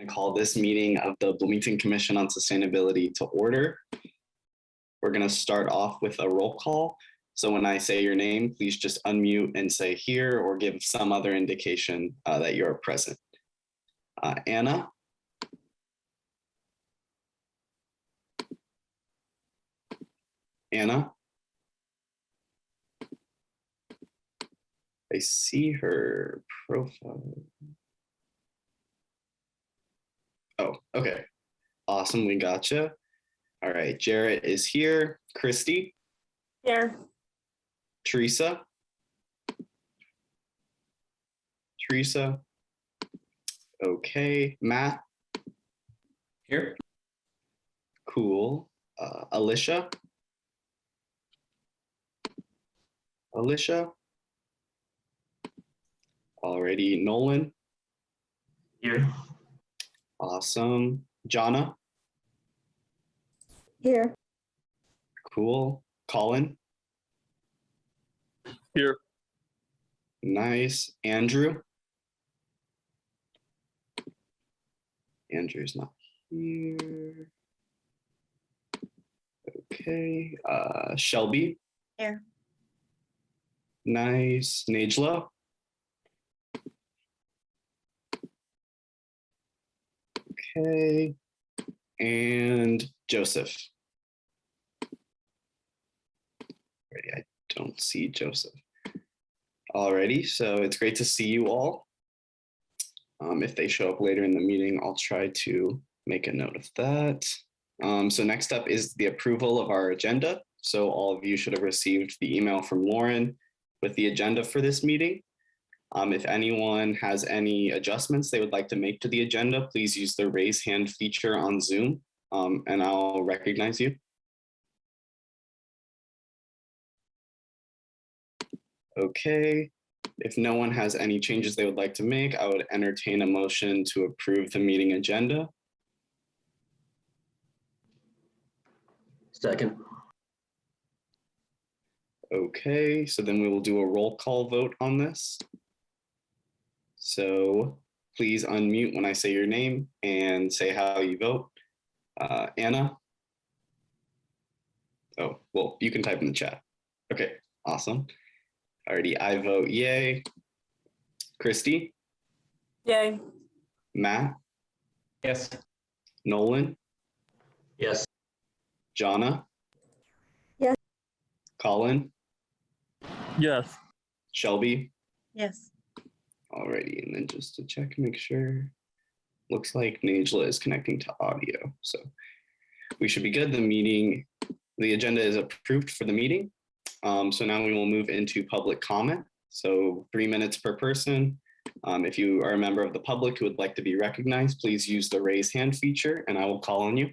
call this meeting of the Bloomington Commission on Sustainability to order. We're going to start off with a roll call. So when I say your name, please just unmute and say here or give some other indication that you're present. Anna? Anna? I see her profile. Oh, okay. Awesome, we gotcha. All right, Jarrett is here. Christy? Here. Teresa? Teresa? Okay, Matt? Here. Cool. Alicia? Alicia? Alrighty, Nolan? Here. Awesome. Jonna? Here. Cool. Colin? Here. Nice. Andrew? Andrew's not here. Okay. Shelby? Here. Nice. Najla? Okay. And Joseph? I don't see Joseph. Alrighty, so it's great to see you all. If they show up later in the meeting, I'll try to make a note of that. So next up is the approval of our agenda. So all of you should have received the email from Lauren with the agenda for this meeting. If anyone has any adjustments they would like to make to the agenda, please use the raise hand feature on Zoom, and I'll recognize you. Okay, if no one has any changes they would like to make, I would entertain a motion to approve the meeting agenda. Second. Okay, so then we will do a roll call vote on this. So please unmute when I say your name and say how you vote. Anna? Oh, well, you can type in the chat. Okay, awesome. Alrighty, I vote yay. Christy? Yay. Matt? Yes. Nolan? Yes. Jonna? Yes. Colin? Yes. Shelby? Yes. Alrighty, and then just to check, make sure. Looks like Najla is connecting to audio, so we should be good. The agenda is approved for the meeting. So now we will move into public comment. So 3 minutes per person. If you are a member of the public who would like to be recognized, please use the raise hand feature and I will call on you.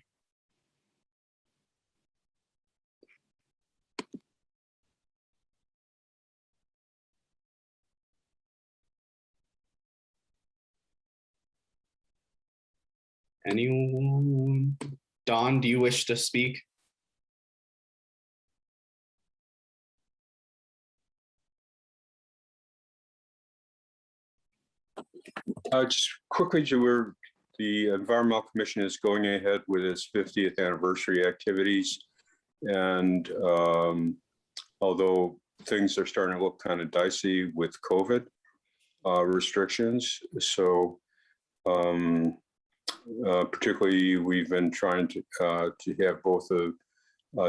Anyone? Don, do you wish to speak? Just quickly, the Environmental Commission is going ahead with its 50th anniversary activities. And although things are starting to look kind of dicey with COVID restrictions, so particularly we've been trying to have both the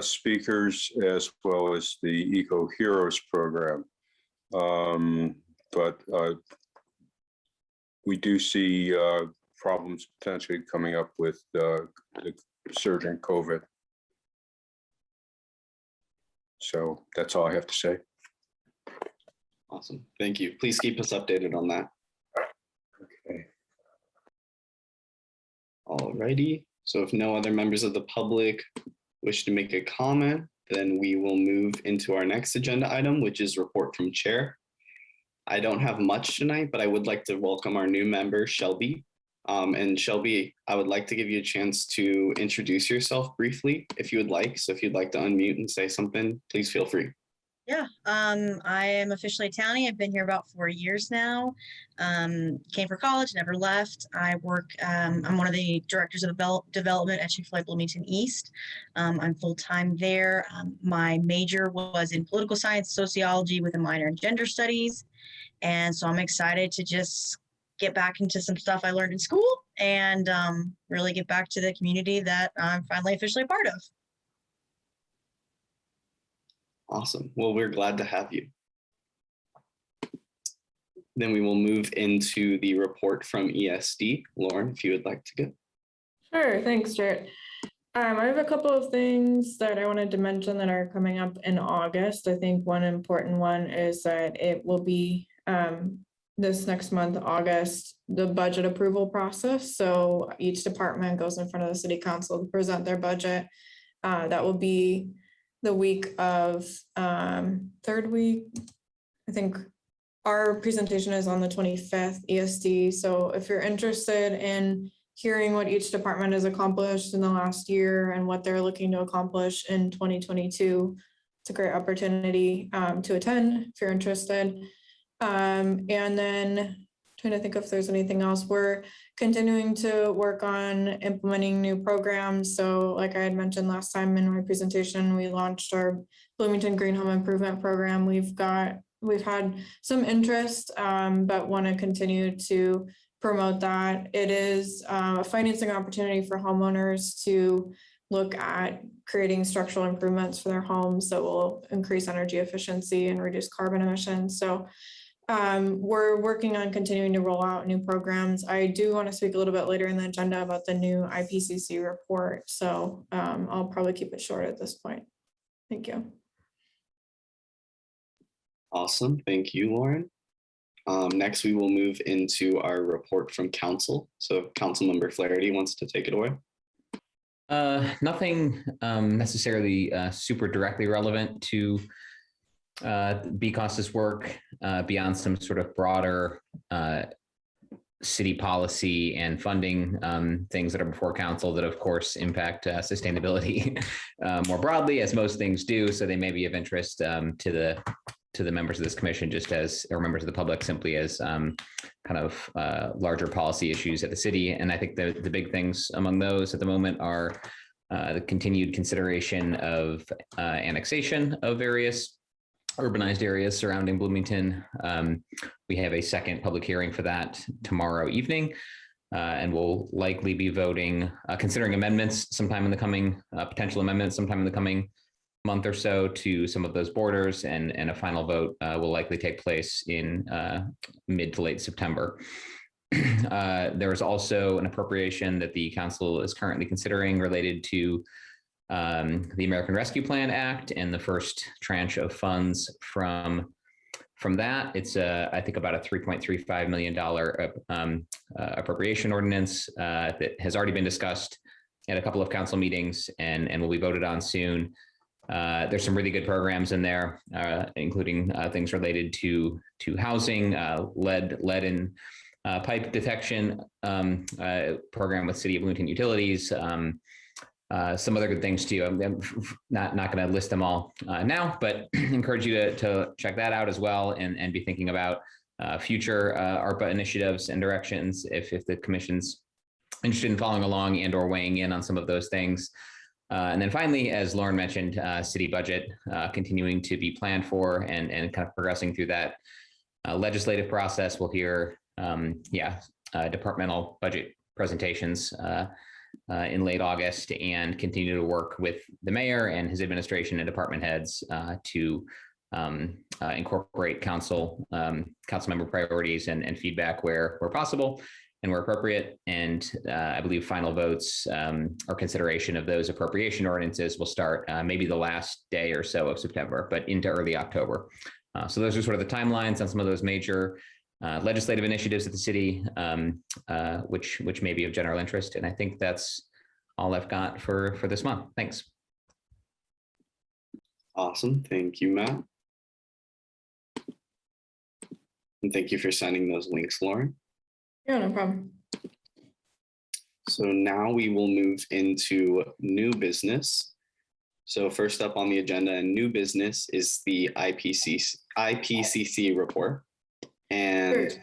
speakers as well as the Eco Heroes program. But we do see problems potentially coming up with the surge in COVID. So that's all I have to say. Awesome, thank you. Please keep us updated on that. Okay. Alrighty, so if no other members of the public wish to make a comment, then we will move into our next agenda item, which is report from chair. I don't have much tonight, but I would like to welcome our new member, Shelby. And Shelby, I would like to give you a chance to introduce yourself briefly, if you would like. So if you'd like to unmute and say something, please feel free. I am officially a townie. I've been here about 4 years now. Came for college, never left. I'm one of the directors of development at Chick-fil-A Bloomington East. I'm full-time there. My major was in political science, sociology with a minor in gender studies. And so I'm excited to just get back into some stuff I learned in school and really get back to the community that I'm finally officially a part of. Awesome. Well, we're glad to have you. Then we will move into the report from ESD. Lauren, if you would like to go. Sure, thanks, Jarrett. I have a couple of things that I wanted to mention that are coming up in August. I think one important one is that it will be this next month, August, the budget approval process. So each department goes in front of the city council to present their budget. That will be the week of third week. I think our presentation is on the 25th ESD. So if you're interested in hearing what each department has accomplished in the last year and what they're looking to accomplish in 2022, it's a great opportunity to attend if you're interested. And then trying to think if there's anything else. We're continuing to work on implementing new programs. So like I had mentioned last time in my presentation, we launched our Bloomington Green Home Improvement Program. We've had some interest, but want to continue to promote that. It is a financing opportunity for homeowners to look at creating structural improvements for their homes that will increase energy efficiency and reduce carbon emissions. So we're working on continuing to roll out new programs. I do want to speak a little bit later in the agenda about the new IPCC report. So I'll probably keep it short at this point. Thank you. Awesome. Thank you, Lauren. Next, we will move into our report from council. So if Councilmember Flaherty wants to take it away. Nothing necessarily super directly relevant to BCOS's work beyond some sort of broader city policy and funding things that are before council that of course impact sustainability more broadly, as most things do. So they may be of interest to the members of this commission, just as, or members of the public, simply as kind of larger policy issues at the city. And I think the big things among those at the moment are the continued consideration of annexation of various urbanized areas surrounding Bloomington. We have a second public hearing for that tomorrow evening, and we'll likely be voting, considering amendments sometime in the coming, potential amendments sometime in the coming month or so to some of those borders, and a final vote will likely take place in mid to late September. There is also an appropriation that the council is currently considering related to the American Rescue Plan Act and the first tranche of funds from that. It's I think about a $3.35 million appropriation ordinance that has already been discussed at a couple of council meetings and will be voted on soon. There's some really good programs in there, including things related to housing, lead in pipe detection program with City of Bloomington Utilities, some other good things too. I'm not going to list them all now, but encourage you to check that out as well and be thinking about future ARPA initiatives and directions if the commission's interested in following along and or weighing in on some of those things. And then finally, as Lauren mentioned, city budget continuing to be planned for and kind of progressing through that legislative process. We'll hear, departmental budget presentations in late August and continue to work with the mayor and his administration and department heads to incorporate council member priorities and feedback where possible and where appropriate. And I believe final votes or consideration of those appropriation ordinances will start maybe the last day or so of September, but into early October. So those are sort of the timelines on some of those major legislative initiatives at the city, which may be of general interest. And I think that's all I've got for this month. Thanks. Awesome. Thank you, Matt. And thank you for sending those links, Lauren. Yeah, no problem. So now we will move into new business. So first up on the agenda and new business is the IPCC report. And Sure.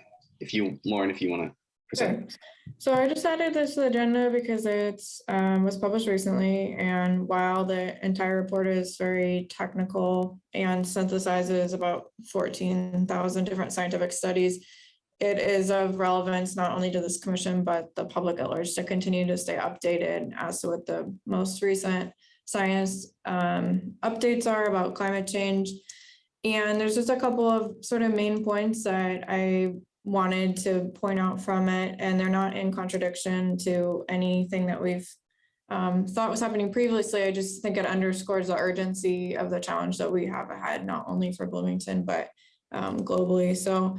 Lauren, if you want to present. Sure. So I just added this to the agenda because it's was published recently, and while the entire report is very technical and synthesizes about 14,000 different scientific studies, it is of relevance not only to this commission, but the public at large to continue to stay updated as to what the most recent science updates are about climate change. And there's just a couple of sort of main points that I wanted to point out from it, and they're not in contradiction to anything that we've thought was happening previously. I just think it underscores the urgency of the challenge that we have ahead, not only for Bloomington, but globally. So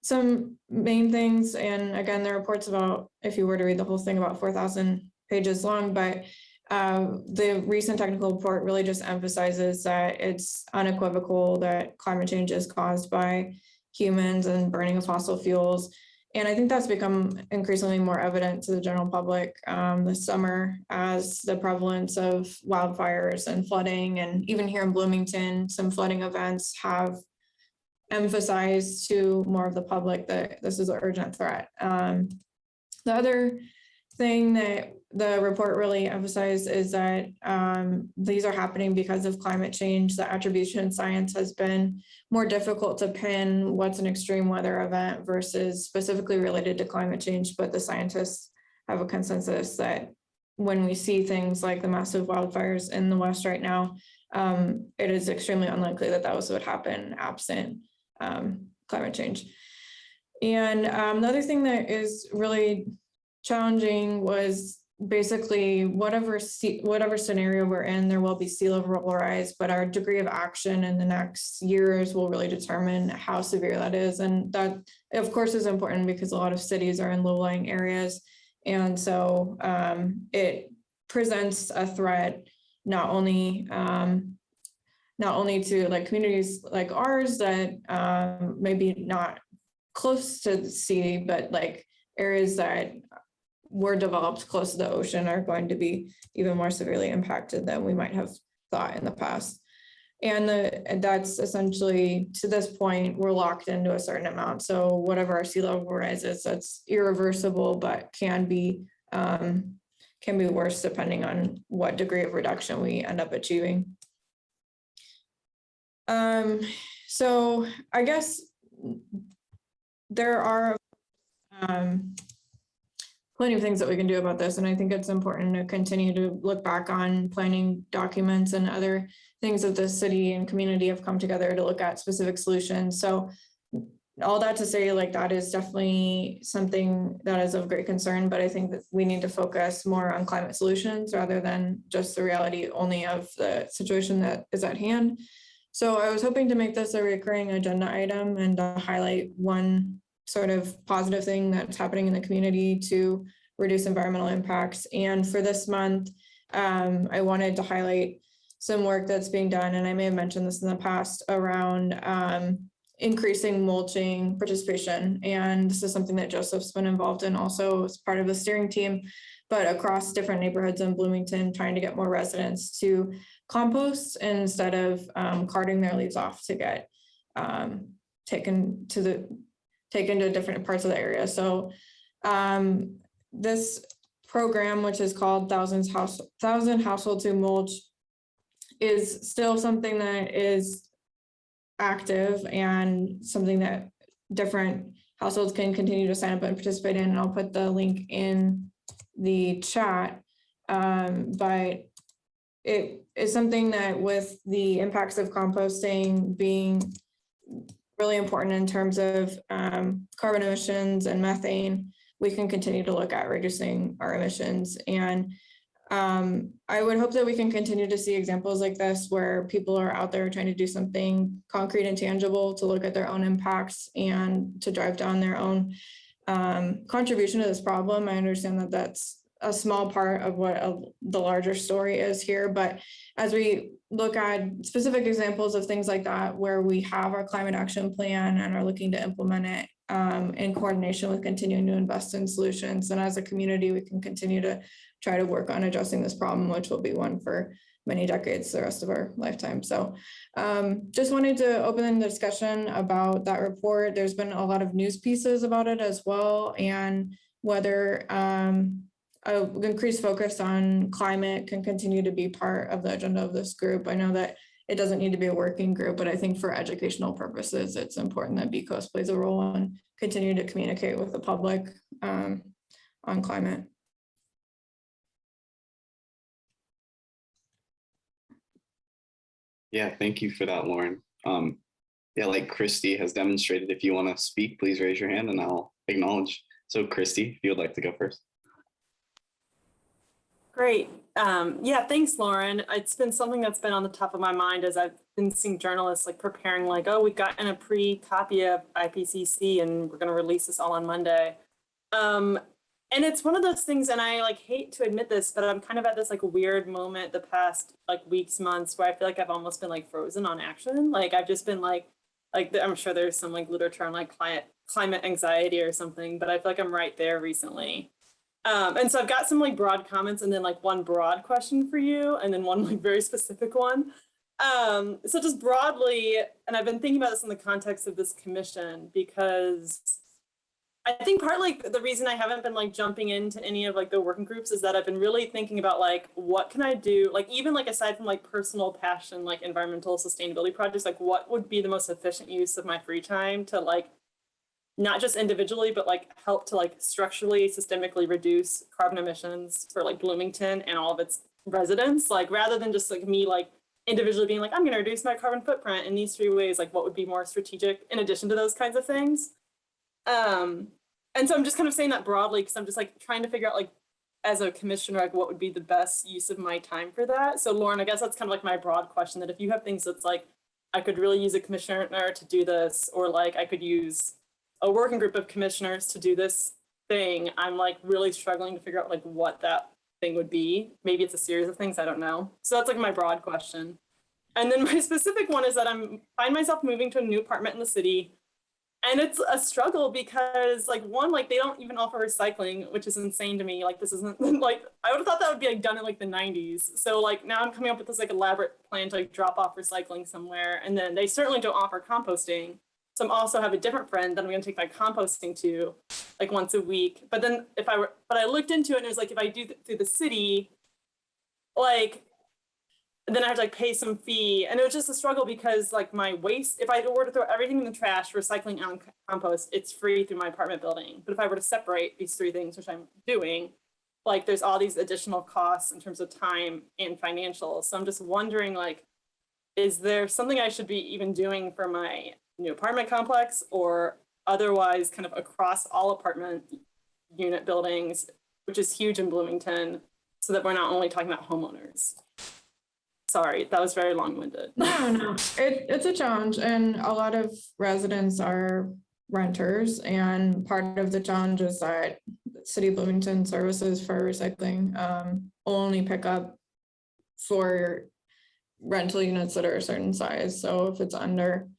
some main things, and again, the report's about, if you were to read the whole thing, about 4,000 pages long, but the recent technical report really just emphasizes that it's unequivocal that climate change is caused by humans and burning of fossil fuels. And I think that's become increasingly more evident to the general public this summer as the prevalence of wildfires and flooding, and even here in Bloomington, some flooding events have emphasized to more of the public that this is an urgent threat. The other thing that the report really emphasized is that these are happening because of climate change. The attribution science has been more difficult to pin what's an extreme weather event versus specifically related to climate change, but the scientists have a consensus that when we see things like the massive wildfires in the West right now, it is extremely unlikely that those would happen absent climate change. And the other thing that is really challenging was basically whatever scenario we're in, there will be sea level rise, but our degree of action in the next years will really determine how severe that is. And that, of course, is important because a lot of cities are in low-lying areas. And so it presents a threat not only to like communities like ours that maybe not close to the sea, but like areas that were developed close to the ocean are going to be even more severely impacted than we might have thought in the past. And that's essentially, to this point, we're locked into a certain amount. So whatever our sea level rise is, that's irreversible, but can be worse depending on what degree of reduction we end up achieving. So I guess there are plenty of things that we can do about this. And I think it's important to continue to look back on planning documents and other things that the city and community have come together to look at specific solutions. So all that to say, like, that is definitely something that is of great concern, but I think that we need to focus more on climate solutions rather than just the reality only of the situation that is at hand. So I was hoping to make this a recurring agenda item and to highlight one sort of positive thing that's happening in the community to reduce environmental impacts. And for this month, I wanted to highlight some work that's being done, and I may have mentioned this in the past, around increasing mulching participation. And this is something that Joseph's been involved in also as part of the steering team, but across different neighborhoods in Bloomington, trying to get more residents to compost instead of carting their leaves off to get taken to different parts of the area. So this program, which is called Thousand Households Who Mulch, is still something that is active and something that different households can continue to sign up and participate in. And I'll put the link in the chat. But it is something that, with the impacts of composting being really important in terms of carbon emissions and methane, we can continue to look at reducing our emissions. And I would hope that we can continue to see examples like this where people are out there trying to do something concrete and tangible to look at their own impacts and to drive down their own contribution to this problem. I understand that that's a small part of what the larger story is here, but as we look at specific examples of things like that, where we have our climate action plan and are looking to implement it in coordination with continuing to invest in solutions. And as a community, we can continue to try to work on addressing this problem, which will be one for many decades, the rest of our lifetime. So just wanted to open the discussion about that report. There's been a lot of news pieces about it as well, and whether increased focus on climate can continue to be part of the agenda of this group. I know that it doesn't need to be a working group, but I think for educational purposes, it's important that BCOS plays a role and continue to communicate with the public on climate. Yeah, thank you for that, Lauren. Yeah, like Christy has demonstrated, if you want to speak, please raise your hand and I'll acknowledge. So Christy, if you would like to go first. Great. Yeah, thanks, Lauren. It's been something that's been on the top of my mind as I've been seeing journalists like preparing, like, oh, we've gotten a pre-copy of IPCC and we're going to release this all on Monday. And it's one of those things, and I like hate to admit this, but I'm kind of at this like weird moment the past like weeks, months, where I feel like I've almost been like frozen on action. Like I've just been like I'm sure there's some like literature on like climate anxiety or something, but I feel like I'm right there recently. And so I've got some like broad comments and then like one broad question for you and then one like very specific one. So just broadly, and I've been thinking about this in the context of this commission, because I think part like the reason I haven't been like jumping into any of like the working groups is that I've been really thinking about like, what can I do? Like even like aside from like personal passion, like environmental sustainability projects, like what would be the most efficient use of my free time to like, not just individually, but like help to like structurally, systemically reduce carbon emissions for like Bloomington and all of its residents, like rather than just like me like individually being like, I'm going to reduce my carbon footprint in these 3 ways, like what would be more strategic in addition to those kinds of things. And so I'm just kind of saying that broadly because I'm just like trying to figure out like as a commissioner, like what would be the best use of my time for that. So Lauren, I guess that's kind of like my broad question, that if you have things that's like, I could really use a commissioner to do this, or like I could use a working group of commissioners to do this thing, I'm like really struggling to figure out like what that thing would be. Maybe it's a series of things, I don't know. So that's like my broad question. And then my specific one is that find myself moving to a new apartment in the city. And it's a struggle because like one, like they don't even offer recycling, which is insane to me. Like this isn't like, I would have thought that would be like done in like the 90s. So like now I'm coming up with this like elaborate plan to like drop off recycling somewhere. And then they certainly don't offer composting. So I'm also have a different friend that I'm going to take my composting to like once a week. But then but I looked into it and it was like, if I do through the city, like, then I have to like pay some fee. And it was just a struggle because like my waste, if I were to throw everything in the trash, recycling and compost, it's free through my apartment building. But if I were to separate these 3 things, which I'm doing, like there's all these additional costs in terms of time and financials. So I'm just wondering, like, is there something I should be even doing for my new apartment complex or otherwise kind of across all apartment unit buildings, which is huge in Bloomington, so that we're not only talking about homeowners? Sorry, that was very long-winded. No, it's a challenge, and a lot of residents are renters, and part of the challenge is that City of Bloomington services for recycling only pick up for rental units that are a certain size. So if it's under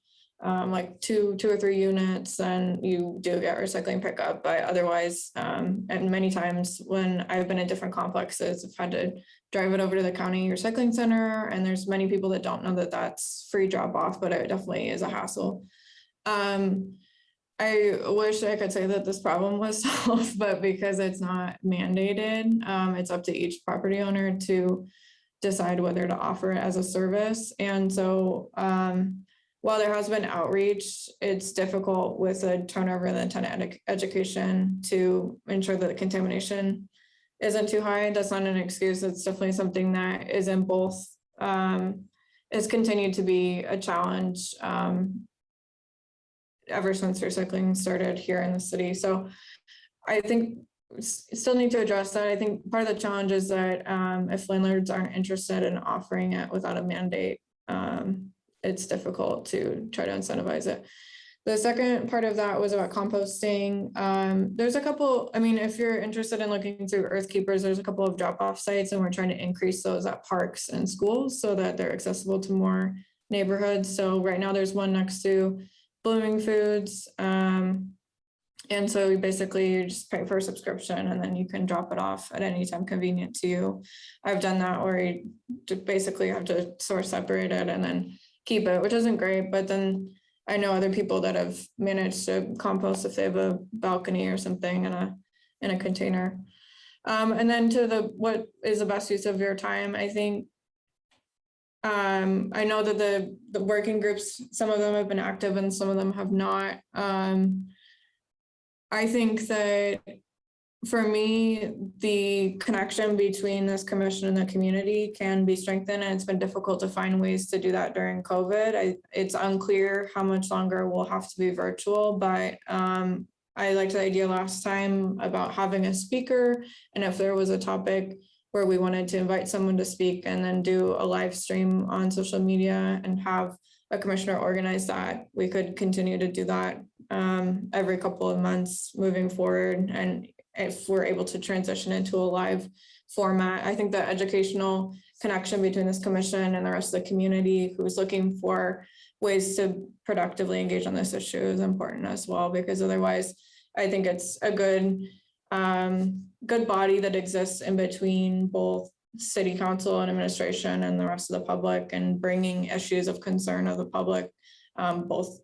like two or 3 units, then you do get recycling pickup. But otherwise, and many times when I've been in different complexes, I've had to drive it over to the county recycling center, and there's many people that don't know that that's free drop off, but it definitely is a hassle. I wish I could say that this problem was solved, but because it's not mandated, it's up to each property owner to decide whether to offer it as a service. And so while there has been outreach, it's difficult with a turnover in the tenant education to ensure that the contamination isn't too high. That's not an excuse. It's definitely something that is in both, has continued to be a challenge ever since recycling started here in the city. So I think still need to address that. I think part of the challenge is that if landlords aren't interested in offering it without a mandate, it's difficult to try to incentivize it. The second part of that was about composting. There's a couple, I mean, if you're interested in looking through Earth Keepers, there's a couple of drop-off sites, and we're trying to increase those at parks and schools so that they're accessible to more neighborhoods. So right now there's one next to Blooming Foods. And so you just pay for a subscription and then you can drop it off at any time convenient to you. I've done that where you basically have to source separate it and then keep it, which isn't great, but then I know other people that have managed to compost if they have a balcony or something in a container. And then to what is the best use of your time, I think I know that the working groups, some of them have been active and some of them have not. I think that for me, the connection between this commission and the community can be strengthened, and it's been difficult to find ways to do that during COVID. It's unclear how much longer we'll have to be virtual, but I liked the idea last time about having a speaker, and if there was a topic where we wanted to invite someone to speak and then do a live stream on social media and have a commissioner organize that, we could continue to do that every couple of months moving forward. And if we're able to transition into a live format, I think the educational connection between this commission and the rest of the community who's looking for ways to productively engage on this issue is important as well, because otherwise I think it's a good body that exists in between both city council and administration and the rest of the public, and bringing issues of concern of the public both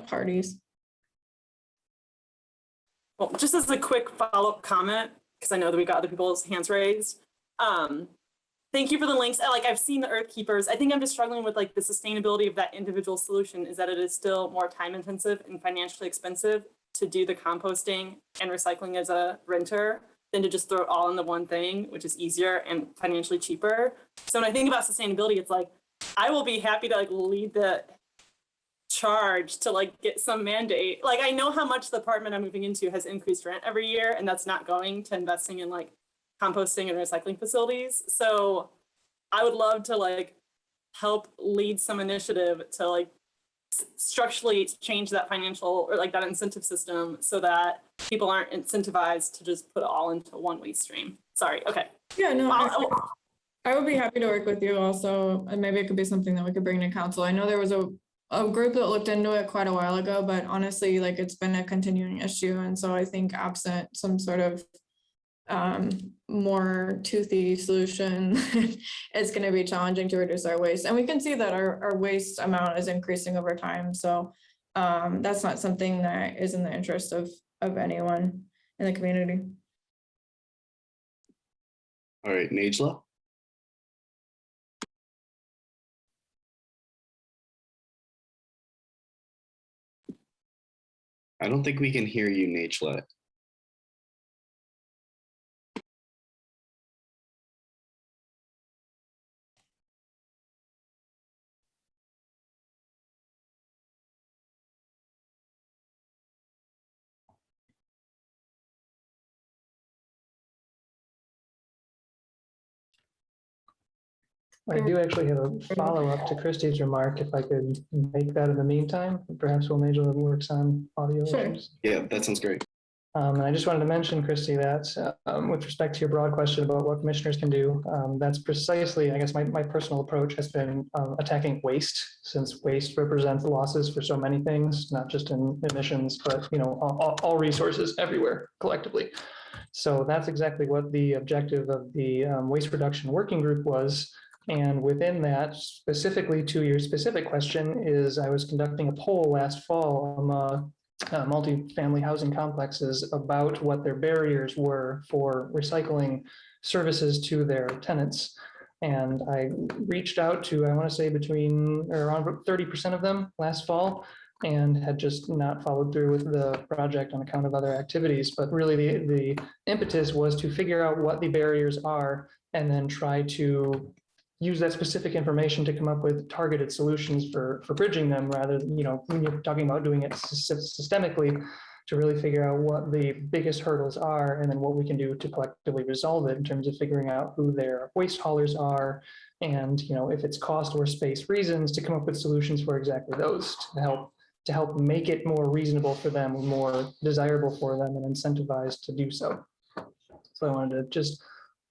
parties. Well, just as a quick follow-up comment, because I know that we got other people's hands raised. Thank you for the links. I've seen the Earth Keepers. I think I'm just struggling with the sustainability of that individual solution is that it is still more time intensive and financially expensive to do the composting and recycling as a renter than to just throw it all into one thing, which is easier and financially cheaper. So when I think about sustainability, it's I will be happy to lead the charge to get some mandate. I know how much the apartment I'm moving into has increased rent every year, and that's not going to investing in composting and recycling facilities. So I would love to help lead some initiative to structurally change that financial or that incentive system so that people aren't incentivized to just put it all into one waste stream. Sorry. Okay. Yeah, no, I would be happy to work with you also, and maybe it could be something that we could bring to council. I know there was a group that looked into it quite a while ago, but honestly, it's been a continuing issue. And so I think absent some sort of more toothy solution, it's going to be challenging to reduce our waste. And we can see that our waste amount is increasing over time. So that's not something that is in the interest of anyone in the community. All right, Najla. I don't think we can hear you, Najla. I do actually have a follow-up to Christie's remark, if I could make that in the meantime. Perhaps while Major works on audio issues. Yeah, that sounds great. And I just wanted to mention, Christy, that with respect to your broad question about what commissioners can do, that's precisely, I guess, my personal approach has been attacking waste, since waste represents losses for so many things, not just in emissions, but all resources everywhere collectively. So that's exactly what the objective of the waste reduction working group was. And within that, specifically to your specific question, is I was conducting a poll last fall on multifamily housing complexes about what their barriers were for recycling services to their tenants. And I reached out to, I want to say around 30% of them last fall, and had just not followed through with the project on account of other activities. But really the impetus was to figure out what the barriers are and then try to use that specific information to come up with targeted solutions for bridging them, rather than, when you're talking about doing it systemically, to really figure out what the biggest hurdles are and then what we can do to collectively resolve it in terms of figuring out who their waste haulers are, and if it's cost or space reasons, to come up with solutions for exactly those to help make it more reasonable for them, more desirable for them, and incentivized to do so. So I wanted to just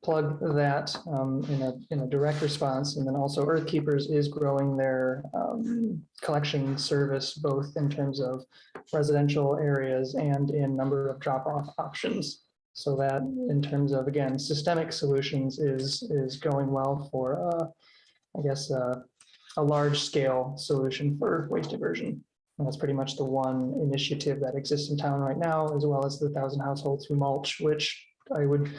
plug that in a direct response. And then also Earth Keepers is growing their collection service, both in terms of residential areas and in number of drop-off options. So that in terms of, again, systemic solutions is going well for, I guess, a large scale solution for waste diversion. And that's pretty much the one initiative that exists in town right now, as well as the 1,000 households who mulch, which I would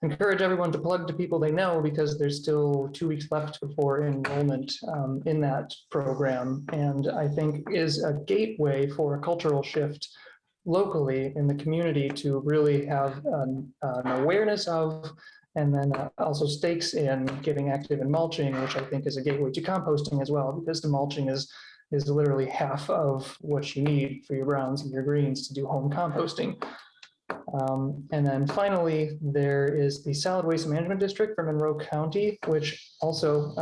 encourage everyone to plug to people they know, because there's still 2 weeks left before enrollment in that program. And I think is a gateway for a cultural shift locally in the community to really have an awareness of, and then also stakes in getting active in mulching, which I think is a gateway to composting as well, because the mulching is literally half of what you need for your browns and your greens to do home composting. And then finally, there is the Solid Waste Management District for Monroe County, which also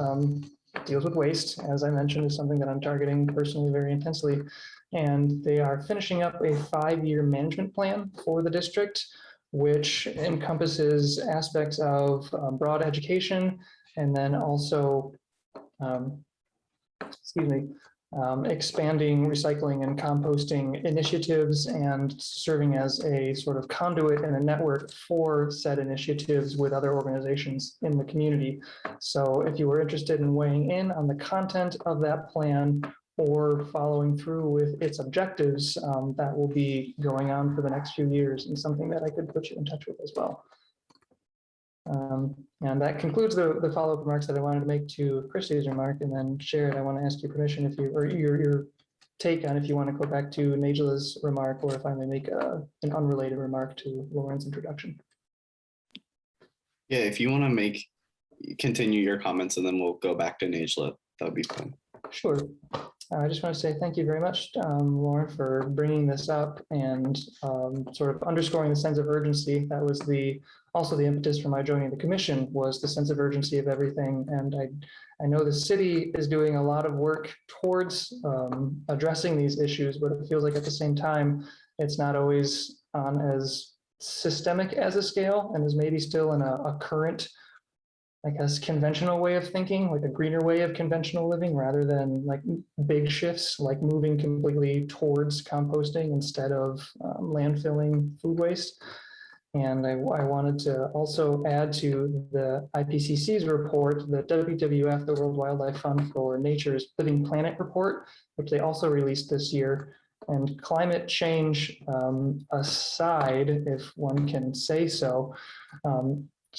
deals with waste, as I mentioned, is something that I'm targeting personally very intensely. And they are finishing up a 5-year management plan for the district, which encompasses aspects of broad education, and then also, expanding recycling and composting initiatives, and serving as a sort of conduit and a network for said initiatives with other organizations in the community. So if you were interested in weighing in on the content of that plan or following through with its objectives, that will be going on for the next few years, and something that I could put you in touch with as well. And that concludes the follow-up remarks that I wanted to make to Christie's remark. And then Sharon, I want to ask your permission if you, or your take on if you want to go back to Najla's remark, or if I may make an unrelated remark to Lauren's introduction. Yeah, if you want to continue your comments and then we'll go back to Najla, that would be fine. Sure. I just want to say thank you very much, Lauren, for bringing this up and sort of underscoring the sense of urgency. That was also the impetus for my joining the commission, was the sense of urgency of everything. And I know the city is doing a lot of work towards addressing these issues, but it feels like at the same time, it's not always on as systemic as a scale, and is maybe still in a current, I guess, conventional way of thinking, like a greener way of conventional living, rather than like big shifts, like moving completely towards composting instead of landfilling food waste. And I wanted to also add to the IPCC's report, the WWF, the World Wildlife Fund for Nature's Living Planet report, which they also released this year. And climate change aside, if one can say so,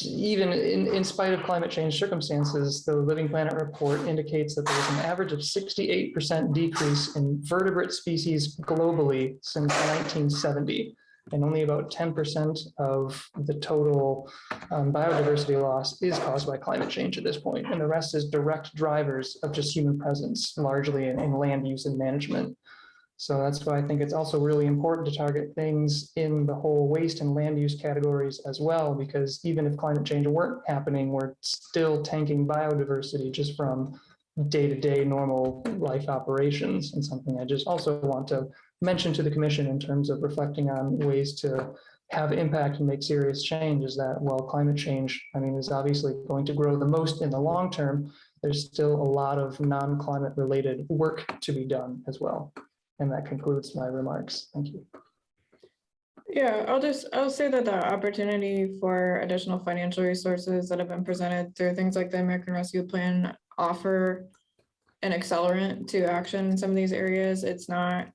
even in spite of climate change circumstances, the Living Planet report indicates that there's an average of 68% decrease in vertebrate species globally since 1970. And only about 10% of the total biodiversity loss is caused by climate change at this point. And the rest is direct drivers of just human presence, largely in land use and management. So that's why I think it's also really important to target things in the whole waste and land use categories as well, because even if climate change weren't happening, we're still tanking biodiversity just from day-to-day normal life operations. And something I just also want to mention to the commission in terms of reflecting on ways to have impact and make serious change is that while climate change, I mean, is obviously going to grow the most in the long term, there's still a lot of non-climate related work to be done as well. And that concludes my remarks. Thank you. Yeah, I'll say that the opportunity for additional financial resources that have been presented through things like the American Rescue Plan offer an accelerant to action in some of these areas. It's not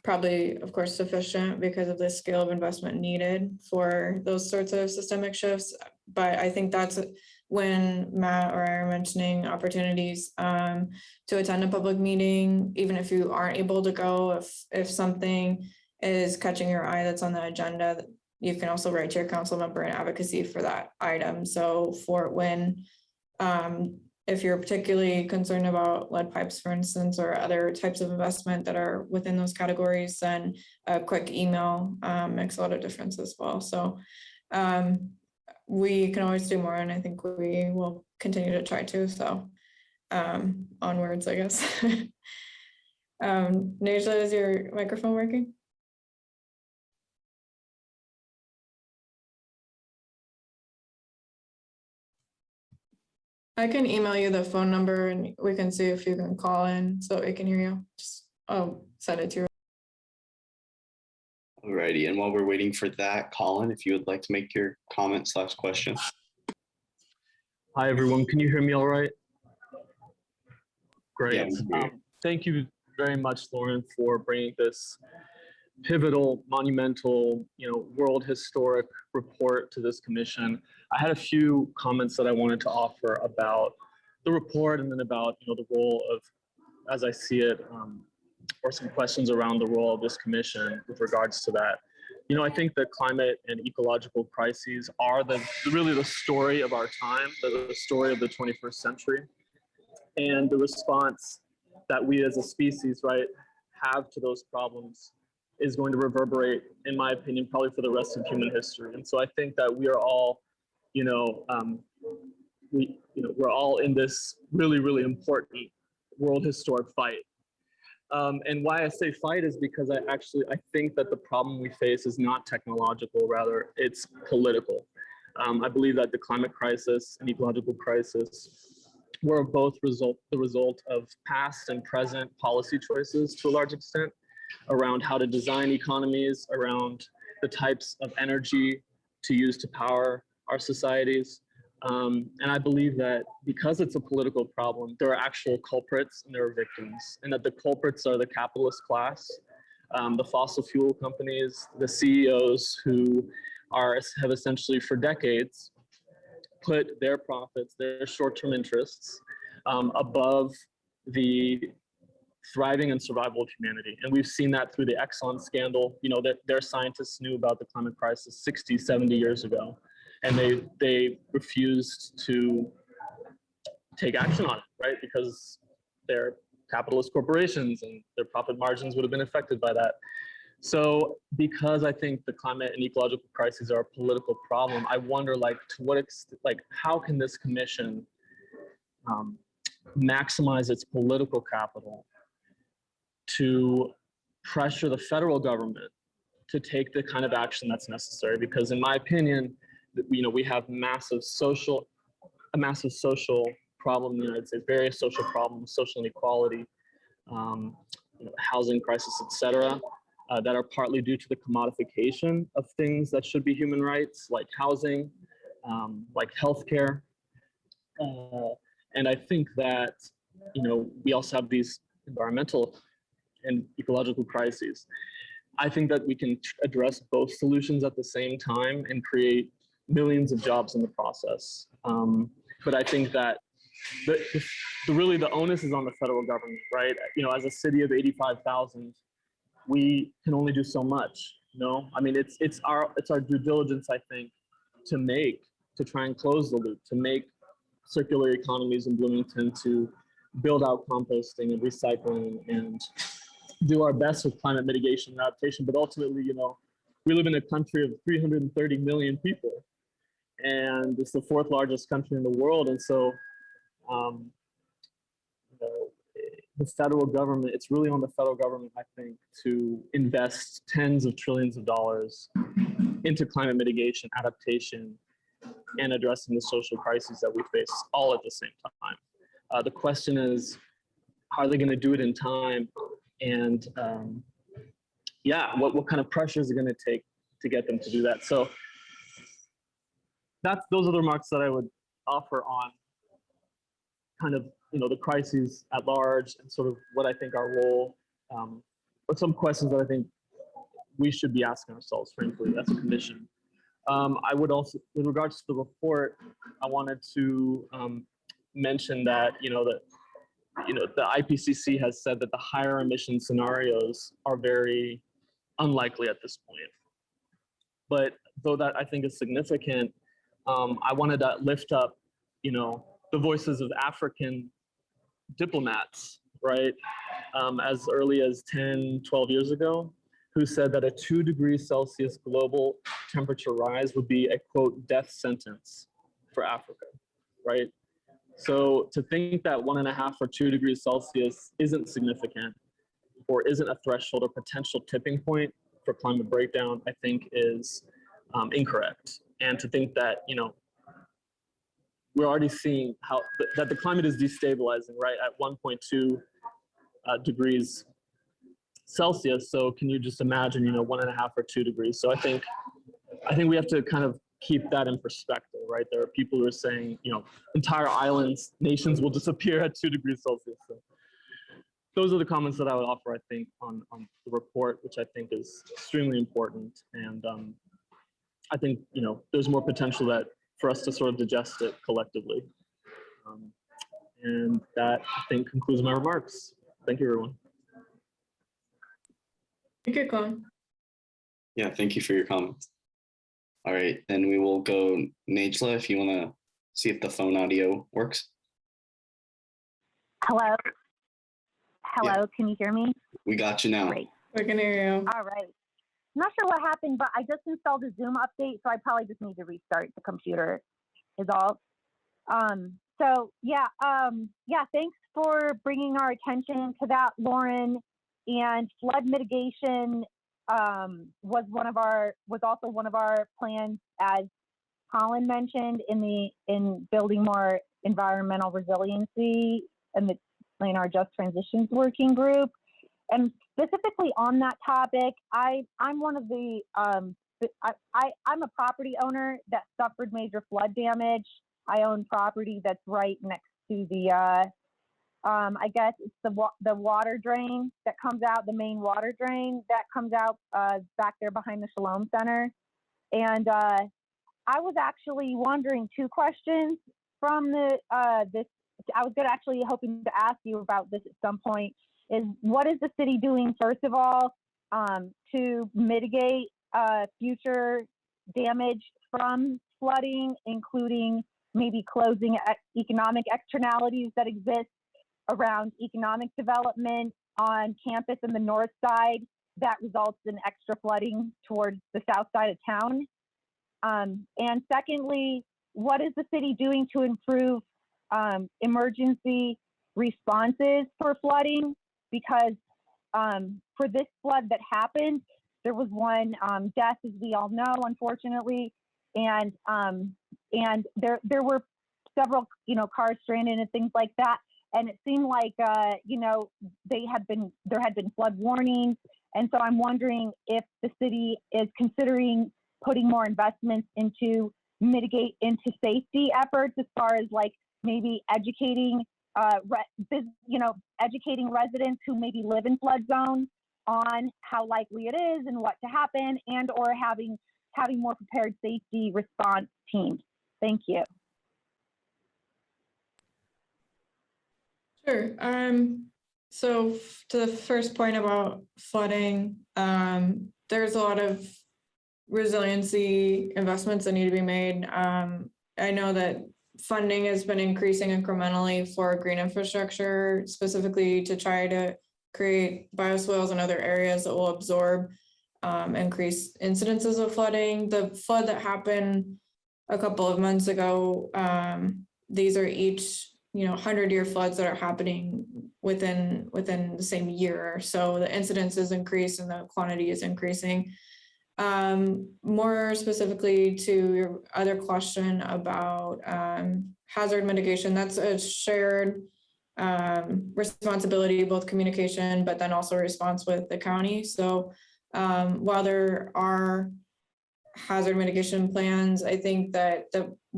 probably, of course, sufficient because of the scale of investment needed for those sorts of systemic shifts. But I think that's when Matt or I are mentioning opportunities to attend a public meeting, even if you aren't able to go, if something is catching your eye that's on the agenda, you can also write to your council member and advocacy for that item. So for when, if you're particularly concerned about lead pipes, for instance, or other types of investment that are within those categories, then a quick email makes a lot of difference as well. So we can always do more, and I think we will continue to try to. So onwards, I guess. Najla, is your microphone working? I can email you the phone number and we can see if you can call in so we can hear you. Just, I'll send it to you. Alrighty, and while we're waiting for that, Colin, if you would like to make your comment/question. Hi, everyone. Can you hear me all right? Great. Yeah, we can hear you. Thank you very much, Lauren, for bringing this pivotal, monumental, world historic report to this commission. I had a few comments that I wanted to offer about the report and then about, the role of, as I see it, or some questions around the role of this commission with regards to that. I think that climate and ecological crises are really the story of our time, the story of the 21st century. And the response that we as a species, right, have to those problems is going to reverberate, in my opinion, probably for the rest of human history. And so I think that we are all, we're all in this really, really important world historic fight. And why I say fight is because I think that the problem we face is not technological, rather it's political. I believe that the climate crisis and ecological crisis were both the result of past and present policy choices to a large extent around how to design economies, around the types of energy to use to power our societies. And I believe that because it's a political problem, there are actual culprits and there are victims, and that the culprits are the capitalist class, the fossil fuel companies, the CEOs who have essentially for decades put their profits, their short-term interests above the thriving and survival of humanity. And we've seen that through the Exxon scandal, that their scientists knew about the climate crisis 60, 70 years ago. And they refused to take action on it, right? Because they're capitalist corporations and their profit margins would have been affected by that. So because I think the climate and ecological crises are a political problem, I wonder, to what extent, how can this commission maximize its political capital to pressure the federal government to take the kind of action that's necessary? Because in my opinion, we have a massive social problem in the United States, various social problems, social inequality, housing crisis, et cetera, that are partly due to the commodification of things that should be human rights, like housing, like healthcare. And I think that, we also have these environmental and ecological crises. I think that we can address both solutions at the same time and create millions of jobs in the process. But I think that really the onus is on the federal government, right? As a city of 85,000, we can only do so much. I mean, it's our due diligence, I think, to try and close the loop, to make circular economies in Bloomington, to build out composting and recycling and do our best with climate mitigation and adaptation. But ultimately, we live in a country of 330 million people, and it's the 4th largest country in the world. And so, the federal government, it's really on the federal government, I think, to invest tens of trillions of dollars into climate mitigation, adaptation, and addressing the social crises that we face all at the same time. The question is, how are they going to do it in time? And what kind of pressure is it going to take to get them to do that? So those are the remarks that I would offer on kind of, the crises at large and sort of what I think our role, but some questions that I think we should be asking ourselves, frankly, as a commission. I would also, with regards to the report, I wanted to mention that, the IPCC has said that the higher emission scenarios are very unlikely at this point. But though that I think is significant, I wanted to lift up, the voices of African diplomats, right? As early as 10, 12 years ago, who said that a 2 degrees Celsius global temperature rise would be a, quote, death sentence for Africa, right? So to think that 1.5 or 2 degrees Celsius isn't significant or isn't a threshold or potential tipping point for climate breakdown, I think is incorrect. And to think that, we're already seeing how that the climate is destabilizing, right, at 1.2 degrees Celsius. So can you just imagine, 1.5 or 2 degrees? So I think we have to kind of keep that in perspective, right? There are people who are saying, entire islands, nations will disappear at 2 degrees Celsius. So those are the comments that I would offer, I think, on the report, which I think is extremely important. And I think, there's more potential for us to sort of digest it collectively. And that, I think, concludes my remarks. Thank you, everyone. Thank you, Colin. Yeah, thank you for your comments. All right, then we will go Najla, if you want to see if the phone audio works. Hello? Hello, Can you hear me? We got you now. Great. We can hear you. All right. Not sure what happened, but I just installed a Zoom update, so I probably just need to restart the computer is all. Thanks for bringing our attention to that, Lauren. And flood mitigation was also one of our plans, as Colin mentioned, in building more environmental resiliency and in our Just Transitions Working Group. And specifically on that topic, I'm one of the I'm a property owner that suffered major flood damage. I own property that's right next to the I guess it's the water drain that comes out, the main water drain that comes out back there behind the Shalom Center. And I was actually wondering 2 questions from this. I was hoping to ask you about this at some point. Is what is the city doing, first of all, to mitigate future damage from flooding, including maybe closing economic externalities that exist around economic development on campus in the north side that results in extra flooding towards the south side of town? And secondly, what is the city doing to improve emergency responses for flooding? Because for this flood that happened, there was one death, as we all know, unfortunately, and there were several, cars stranded and things like that. And it seemed like, there had been flood warnings. And so I'm wondering if the city is considering putting more investments into safety efforts, as far as like maybe educating residents who maybe live in flood zones on how likely it is and what to happen, and or having more prepared safety response teams. Thank you. Sure. So to the first point about flooding, there's a lot of resiliency investments that need to be made. I know that funding has been increasing incrementally for green infrastructure, specifically to try to create bioswales and other areas that will absorb increased incidences of flooding. The flood that happened a couple of months ago, these are each 100-year floods that are happening within the same year. So the incidence is increased and the quantity is increasing. More specifically to your other question about hazard mitigation, that's a shared responsibility, both communication, but then also response with the county. So while there are hazard mitigation plans, I think that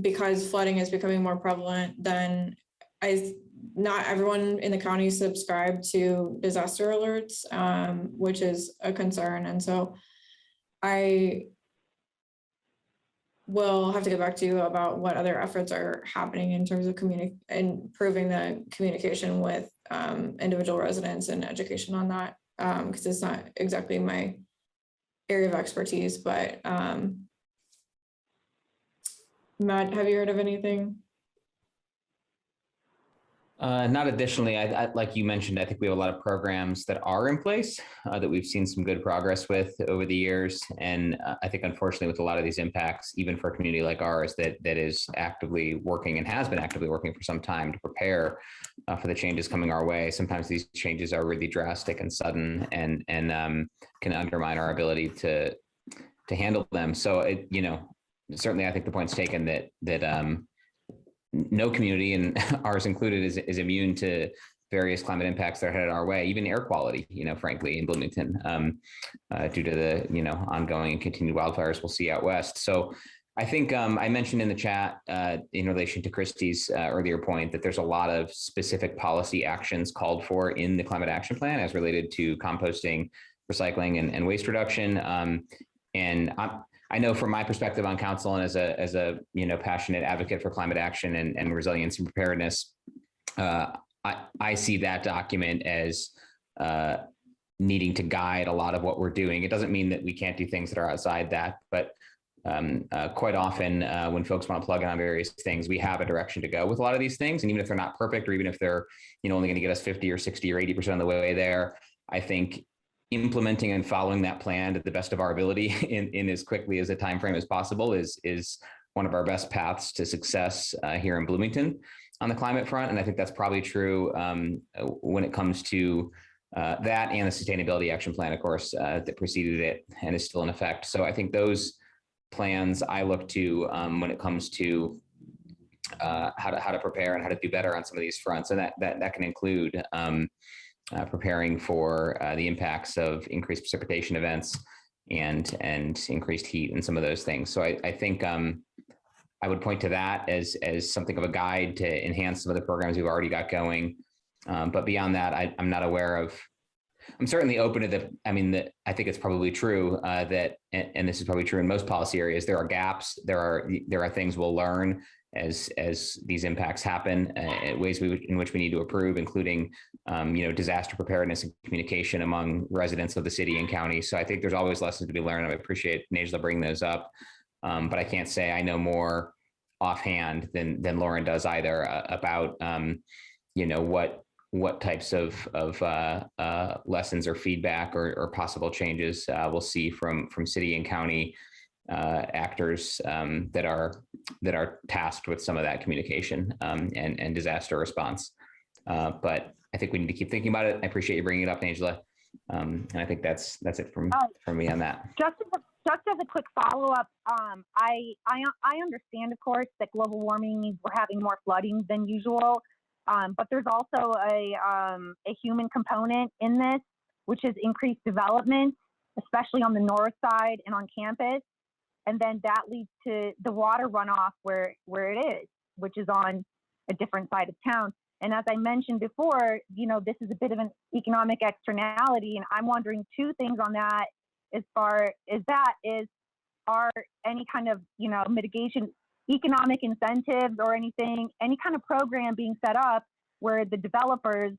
because flooding is becoming more prevalent, then not everyone in the county subscribe to disaster alerts, which is a concern. And so I will have to get back to you about what other efforts are happening in terms of improving the communication with individual residents and education on that, because it's not exactly my area of expertise. But Matt, have you heard of anything? Not additionally, I like you mentioned, I think we have a lot of programs that are in place that we've seen some good progress with over the years. And I think, unfortunately, with a lot of these impacts, even for a community like ours that is actively working and has been actively working for some time to prepare for the changes coming our way, sometimes these changes are really drastic and sudden and can undermine our ability to handle them. So, certainly I think the point's taken that no community, and ours included, is immune to various climate impacts that are headed our way, even air quality, frankly, in Bloomington, due to the, ongoing and continued wildfires we'll see out west. So I think I mentioned in the chat in relation to Christie's earlier point that there's a lot of specific policy actions called for in the climate action plan as related to composting, recycling, and waste reduction. And I know from my perspective on council and as a passionate advocate for climate action and resilience and preparedness, I see that document as needing to guide a lot of what we're doing. It doesn't mean that we can't do things that are outside that, but quite often when folks want to plug in on various things, we have a direction to go with a lot of these things. And even if they're not perfect, or even if they're only going to get us 50 or 60 or 80% of the way there, I think implementing and following that plan to the best of our ability in as quickly as a time frame as possible is one of our best paths to success here in Bloomington on the climate front. And I think that's probably true when it comes to that and the sustainability action plan, of course, that preceded it and is still in effect. So I think those plans I look to when it comes to how to prepare and how to do better on some of these fronts. And that can include preparing for the impacts of increased precipitation events and increased heat and some of those things. So I think I would point to that as something of a guide to enhance some of the programs we've already got going. But beyond that, I'm not aware of. I'm certainly open to I think it's probably true that, and this is probably true in most policy areas, there are gaps, there are things we'll learn as these impacts happen, ways in which we need to improve, including disaster preparedness and communication among residents of the city and county. So I think there's always lessons to be learned. I appreciate Najla bringing those up, but I can't say I know more offhand than Lauren does either about what types of lessons or feedback or possible changes we'll see from city and county actors that are tasked with some of that communication and disaster response. But I think we need to keep thinking about it. I appreciate you bringing it up, Angela. And I think that's it from me on that. Just as a quick follow-up, I understand, of course, that global warming means we're having more flooding than usual. But there's also a human component in this, which is increased development, especially on the north side and on campus. And then that leads to the water runoff where it is, which is on a different side of town. And as I mentioned before, this is a bit of an economic externality. And I'm wondering two things on that as far as are any kind of, mitigation economic incentives or anything, any kind of program being set up where the developers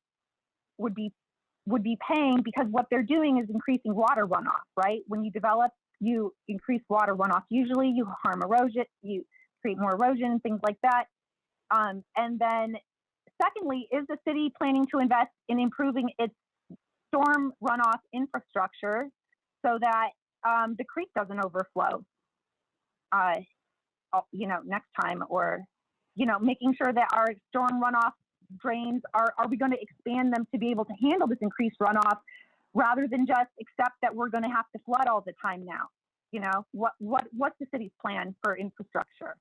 would be paying, because what they're doing is increasing water runoff, right? When you develop, you increase water runoff. Usually you harm erosion, you create more erosion, things like that. And then secondly, is the city planning to invest in improving its storm runoff infrastructure so that the creek doesn't overflow? Next time, or, making sure that our storm runoff drains are we going to expand them to be able to handle this increased runoff rather than just accept that we're going to have to flood all the time now? What's the city's plan for infrastructure?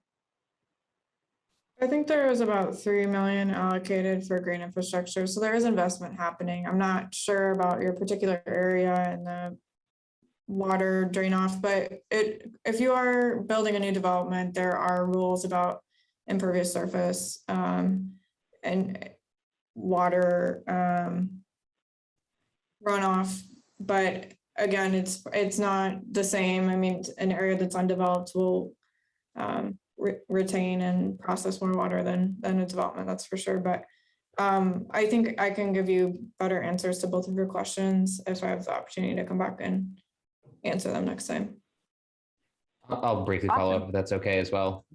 I think there was about 3 million allocated for green infrastructure. So there is investment happening. I'm not sure about your particular area and the water drain off, but if you are building a new development, there are rules about impervious surface and water runoff. But again, it's not the same. I mean, an area that's undeveloped will retain and process more water than a development, that's for sure. But I think I can give you better answers to both of your questions if I have the opportunity to come back and answer them next time. I'll briefly follow up if that's okay as well.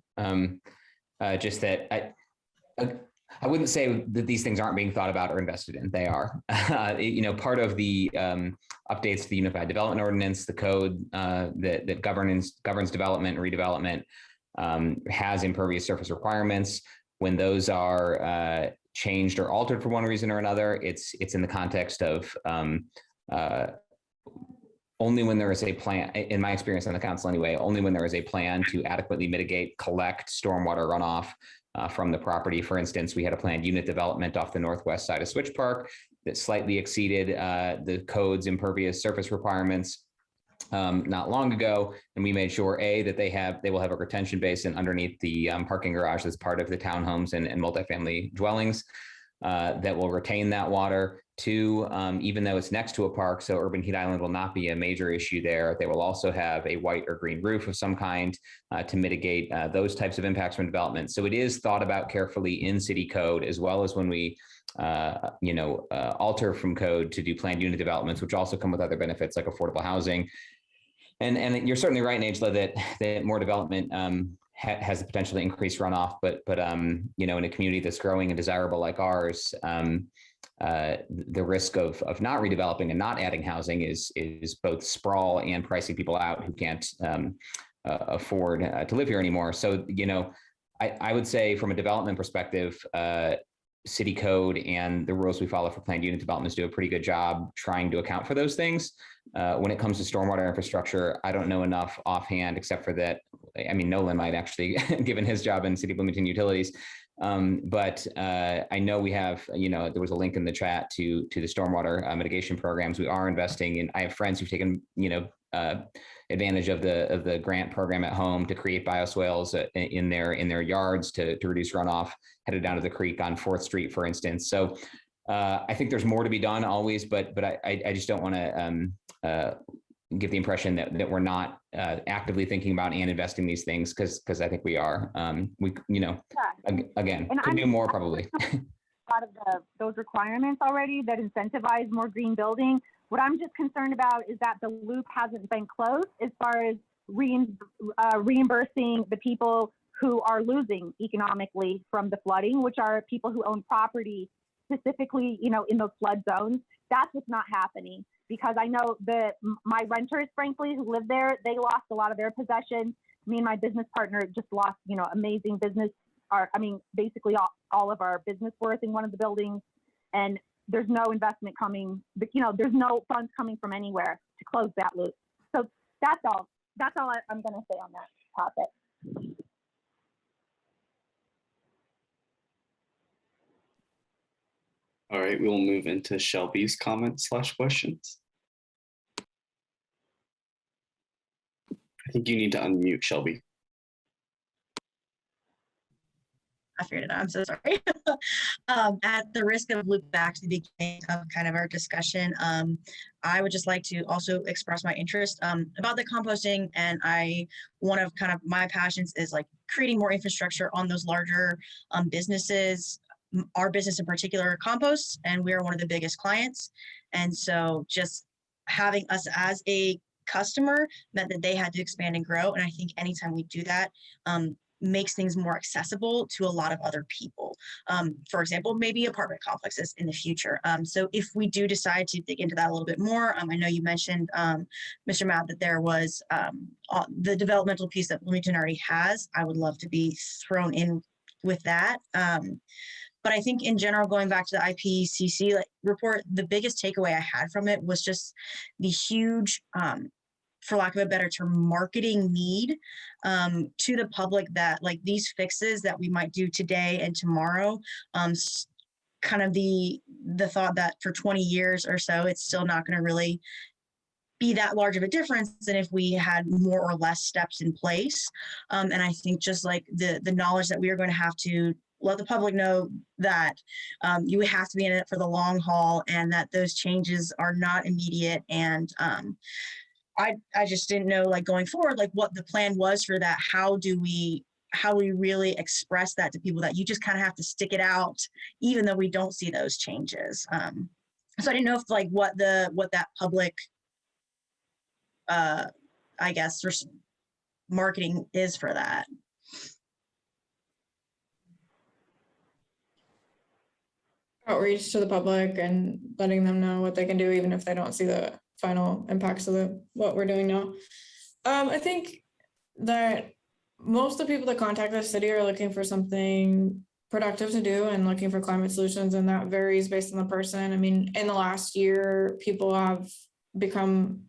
Just that I wouldn't say that these things aren't being thought about or invested in. They are. Part of the updates to the Unified Development Ordinance, the code that governs development and redevelopment, has impervious surface requirements. When those are changed or altered for one reason or another, it's in the context of only when there is a plan, in my experience on the council anyway, only when there is a plan to adequately mitigate, collect stormwater runoff from the property. For instance, we had a planned unit development off the northwest side of Switch Park that slightly exceeded the code's impervious surface requirements not long ago, and we made sure that they will have a retention basin underneath the parking garage that's part of the townhomes and multifamily dwellings that will retain that water. Two, even though it's next to a park, so urban heat island will not be a major issue there. They will also have a white or green roof of some kind to mitigate those types of impacts from development. So it is thought about carefully in city code, as well as when we alter from code to do planned unit developments, which also come with other benefits like affordable housing. And you're certainly right, Angela, that more development has the potential to increase runoff, but in a community that's growing and desirable like ours, the risk of not redeveloping and not adding housing is both sprawl and pricing people out who can't afford to live here anymore. So, I would say from a development perspective, city code and the rules we follow for planned unit developments do a pretty good job trying to account for those things. When it comes to stormwater infrastructure, I don't know enough offhand, except for that, Nolan might actually, given his job in City of Bloomington Utilities. But I know we have, there was a link in the chat to the stormwater mitigation programs. We are investing in, I have friends who've taken, advantage of the grant program at home to create bioswales in their yards to reduce runoff headed down to the creek on 4th Street, for instance. So I think there's more to be done always, but I just don't want to give the impression that we're not actively thinking about and investing these things, because I think we are. Again, And could do more probably. A lot of those requirements already that incentivize more green building. What I'm just concerned about is that the loop hasn't been closed as far as reimbursing the people who are losing economically from the flooding, which are people who own property specifically, in those flood zones. That's what's not happening, because I know that my renters, frankly, who live there, they lost a lot of their possessions. Me and my business partner just lost, amazing business. Basically all of our business worth in one of the buildings, and there's no investment coming, there's no funds coming from anywhere to close that loop. So that's all I'm going to say on that topic. All right, we'll move into Shelby's comments/questions. I think you need to unmute, Shelby. I figured it out. I'm so sorry. At the risk of loop back to the beginning of kind of our discussion, I would just like to also express my interest about the composting. And one of kind of my passions is like creating more infrastructure on those larger businesses. Our business in particular composts, and we are one of the biggest clients. And so just having us as a customer meant that they had to expand and grow. And I think anytime we do that, makes things more accessible to a lot of other people. For example, maybe apartment complexes in the future. So if we do decide to dig into that a little bit more, I know you mentioned, Mr. Matt, that there was the developmental piece that Bloomington already has. I would love to be thrown in with that. But I think in general, going back to the IPCC report, the biggest takeaway I had from it was just the huge, for lack of a better term, marketing need to the public that like these fixes that we might do today and tomorrow, kind of the thought that for 20 years or so, it's still not going to really be that large of a difference than if we had more or less steps in place. And I think just like the knowledge that we are going to have to let the public know that you have to be in it for the long haul and that those changes are not immediate. And I just didn't know, like going forward, like what the plan was for that. How we really express that to people, that you just kind of have to stick it out, even though we don't see those changes. So I didn't know if like what that public, I guess, marketing is for that. Outreach to the public and letting them know what they can do, even if they don't see the final impacts of what we're doing now. I think that most of the people that contact the city are looking for something productive to do and looking for climate solutions, and that varies based on the person. I mean, in the last year, people have become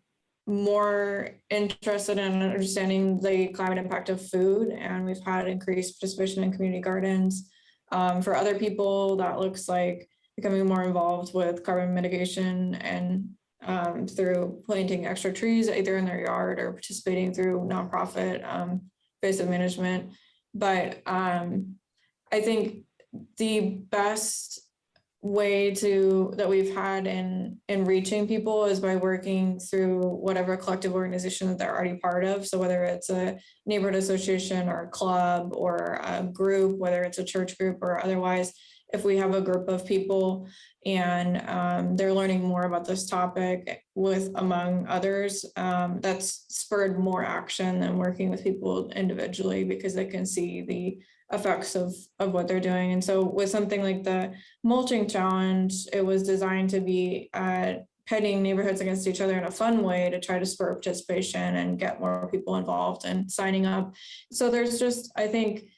more interested in understanding the climate impact of food, and we've had increased participation in community gardens. For other people, that looks like becoming more involved with carbon mitigation and through planting extra trees either in their yard or participating through nonprofit invasive management. But I think the best way that we've had in reaching people is by working through whatever collective organization that they're already part of. So whether it's a neighborhood association or a club or a group, whether it's a church group or otherwise, if we have a group of people and they're learning more about this topic with among others, that's spurred more action than working with people individually because they can see the effects of what they're doing. And so with something like the mulching challenge, it was designed to be pitting neighborhoods against each other in a fun way to try to spur participation and get more people involved and signing up. So there's just, I think,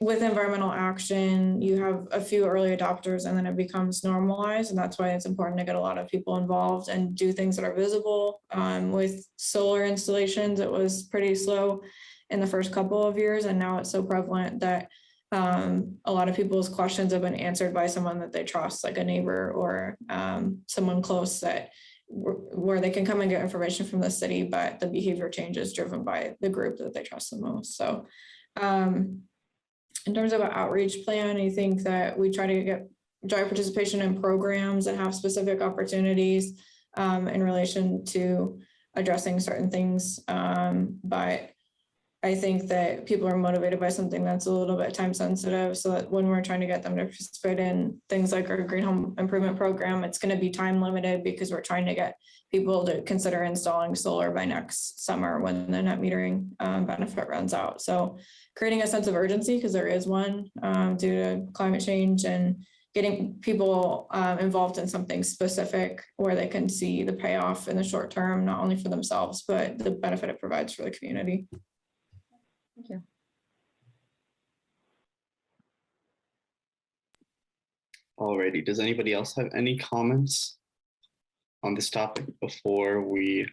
with environmental action, you have a few early adopters and then it becomes normalized. And that's why it's important to get a lot of people involved and do things that are visible. With solar installations, it was pretty slow in the first couple of years, and now it's so prevalent that a lot of people's questions have been answered by someone that they trust, like a neighbor or someone close that where they can come and get information from the city, but the behavior change is driven by the group that they trust the most. So in terms of an outreach plan, I think that we try to drive participation in programs that have specific opportunities in relation to addressing certain things. But I think that people are motivated by something that's a little bit time sensitive, so that when we're trying to get them to participate in things like our Green Home Improvement Program, it's going to be time limited because we're trying to get people to consider installing solar by next summer when the net metering benefit runs out. So creating a sense of urgency, because there is one due to climate change, and getting people involved in something specific where they can see the payoff in the short term, not only for themselves, but the benefit it provides for the community. Thank you. Alrighty, does anybody else have any comments on this topic before we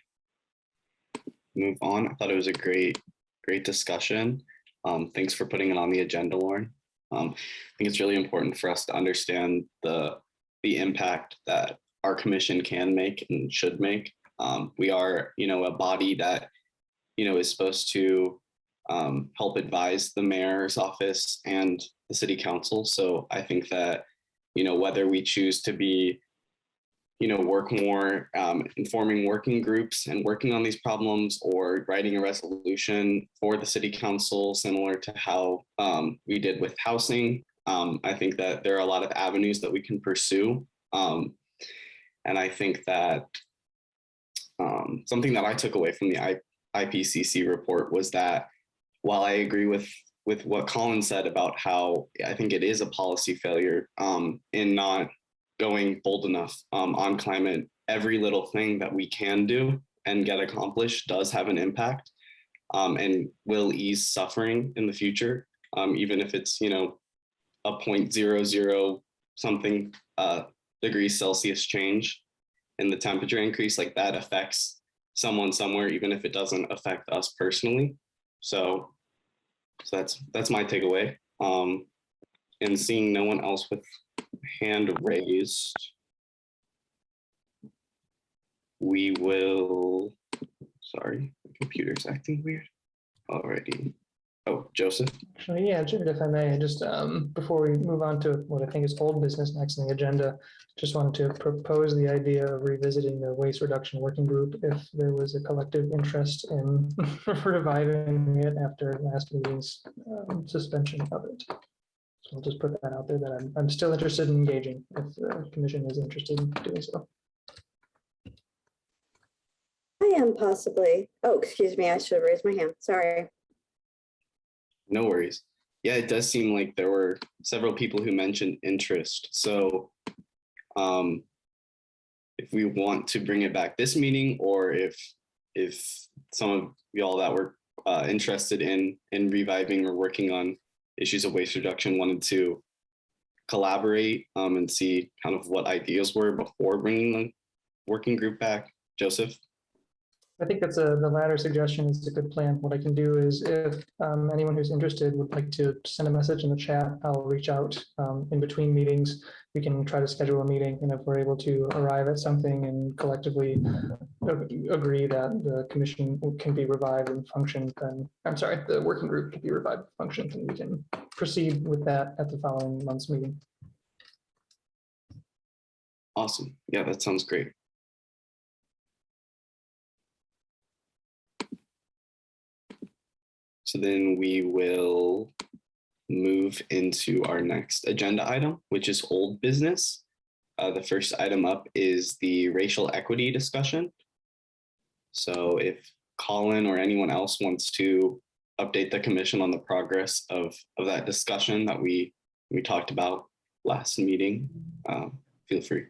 move on? I thought it was a great discussion. Thanks for putting it on the agenda, Lauren. I think it's really important for us to understand the impact that our commission can make and should make. We are, a body that, is supposed to help advise the mayor's office and the city council. So I think that, whether we choose to be, work more informing working groups and working on these problems, or writing a resolution for the city council, similar to how we did with housing, I think that there are a lot of avenues that we can pursue. And I think that something that I took away from the IPCC report was that, while I agree with what Colin said about how I think it is a policy failure in not going bold enough on climate, every little thing that we can do and get accomplished does have an impact and will ease suffering in the future, even if it's, a 0.00 something degrees Celsius change in the temperature increase, like that affects someone somewhere, even if it doesn't affect us personally. So that's my takeaway. And seeing no one else with hand raised, we will, sorry, the computer's acting weird. Alrighty. Oh, Joseph. Actually, yeah, if I may, just before we move on to what I think is old business next on the agenda, just wanted to propose the idea of revisiting the waste reduction working group if there was a collective interest in reviving it after last meeting's suspension of it. So I'll just put that out there that I'm still interested in engaging if the commission is interested in doing so. I am possibly. Oh, excuse me. I should have raised my hand. Sorry. No worries. Yeah, it does seem like there were several people who mentioned interest. So if we want to bring it back this meeting, or if some of y'all that were interested in reviving or working on issues of waste reduction wanted to collaborate and see kind of what ideas were before bringing the working group back. Joseph? I think that's the latter suggestion is a good plan. What I can do is if anyone who's interested would like to send a message in the chat, I'll reach out in between meetings. We can try to schedule a meeting, and if we're able to arrive at something and collectively agree that the commission can be revived and function, then I'm sorry, the working group can be revived and function, and we can proceed with that at the following month's meeting. Awesome. Yeah, that sounds great. So then we will move into our next agenda item, which is old business. The first item up is the racial equity discussion. So if Colin or anyone else wants to update the commission on the progress of that discussion that we talked about last meeting, feel free.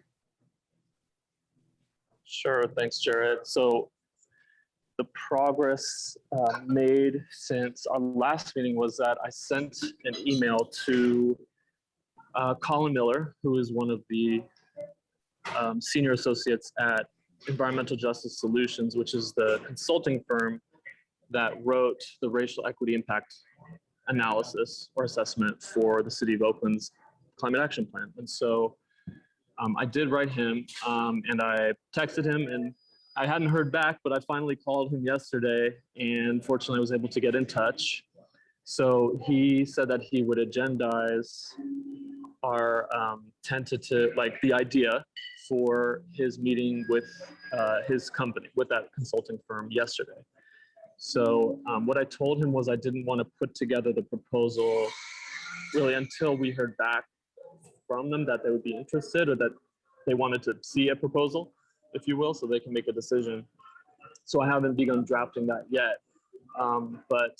Sure, thanks, Jared. So the progress made since our last meeting was that I sent an email to Colin Miller, who is one of the senior associates at Environmental Justice Solutions, which is the consulting firm that wrote the racial equity impact analysis or assessment for the City of Oakland's climate action plan. And so I did write him and I texted him, and I hadn't heard back, but I finally called him yesterday, and fortunately I was able to get in touch. So he said that he would agendize our tentative, like the idea for his meeting with his company, with that consulting firm yesterday. So what I told him was I didn't want to put together the proposal really until we heard back from them that they would be interested, or that they wanted to see a proposal, if you will, so they can make a decision. So I haven't begun drafting that yet, but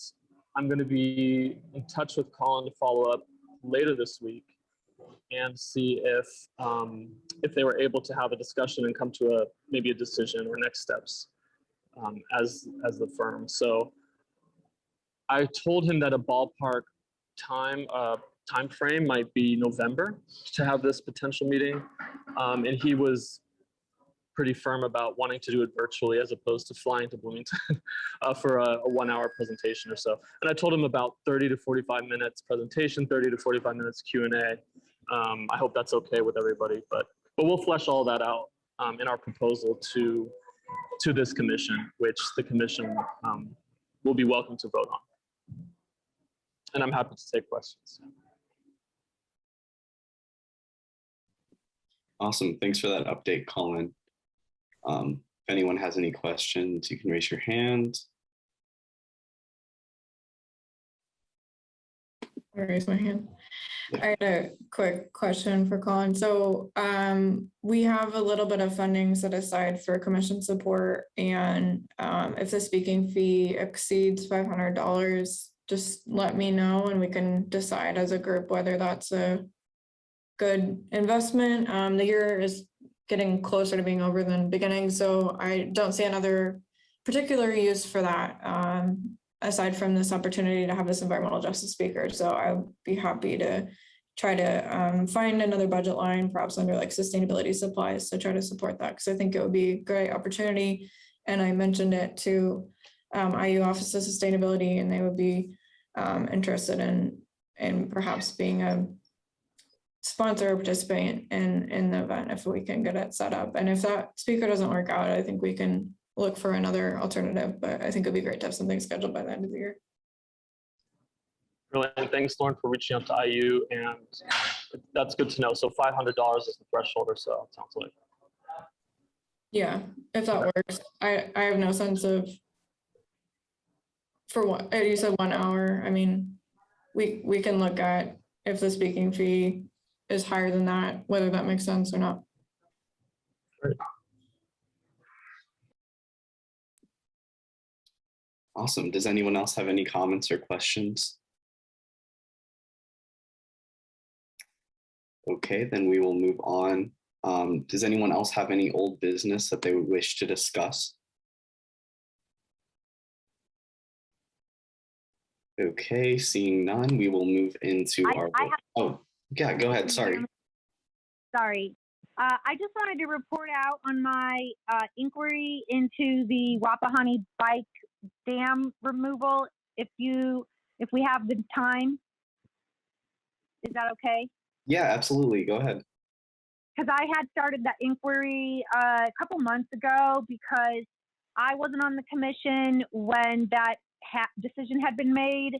I'm going to be in touch with Colin to follow up later this week and see if they were able to have a discussion and come to maybe a decision or next steps as the firm. So I told him that a ballpark time frame might be November to have this potential meeting, and he was pretty firm about wanting to do it virtually as opposed to flying to Bloomington for a 1 hour presentation or so. And I told him about 30 to 45 minutes presentation, 30 to 45 minutes Q&A. I hope that's okay with everybody, but we'll flesh all that out in our proposal to this commission, which the commission will be welcome to vote on. And I'm happy to take questions. Awesome. Thanks for that update, Colin. If anyone has any questions, you can raise your hand. I'll raise my hand. I had a quick question for Colin. So we have a little bit of funding set aside for commission support, and if the speaking fee exceeds $500, just let me know and we can decide as a group whether that's a good investment. The year is getting closer to being over than beginning, so I don't see another particular use for that aside from this opportunity to have this environmental justice speaker. So I'll be happy to try to find another budget line, perhaps under like sustainability supplies, to try to support that, because I think it would be a great opportunity. And I mentioned it to IU Office of Sustainability, and they would be interested in perhaps being a sponsor or participant in the event if we can get it set up. And if that speaker doesn't work out, I think we can look for another alternative, but I think it'd be great to have something scheduled by the end of the year. Really, and thanks, Lauren, for reaching out to IU, and that's good to know. So $500 is the threshold or so, it sounds like. Yeah, if that works. I have no sense of, for what, you said 1 hour. I mean, we can look at if the speaking fee is higher than that, whether that makes sense or not. Great. Awesome. Does anyone else have any comments or questions? Okay, then we will move on. Does anyone else have any old business that they would wish to discuss? Okay, seeing none, we will move into our. Oh, yeah, go ahead. Sorry. Sorry. I just wanted to report out on my inquiry into the Wapahani Bike Dam removal. If we have the time, is that okay? Yeah, absolutely. Go ahead. Because I had started that inquiry a couple months ago because I wasn't on the commission when that decision had been made.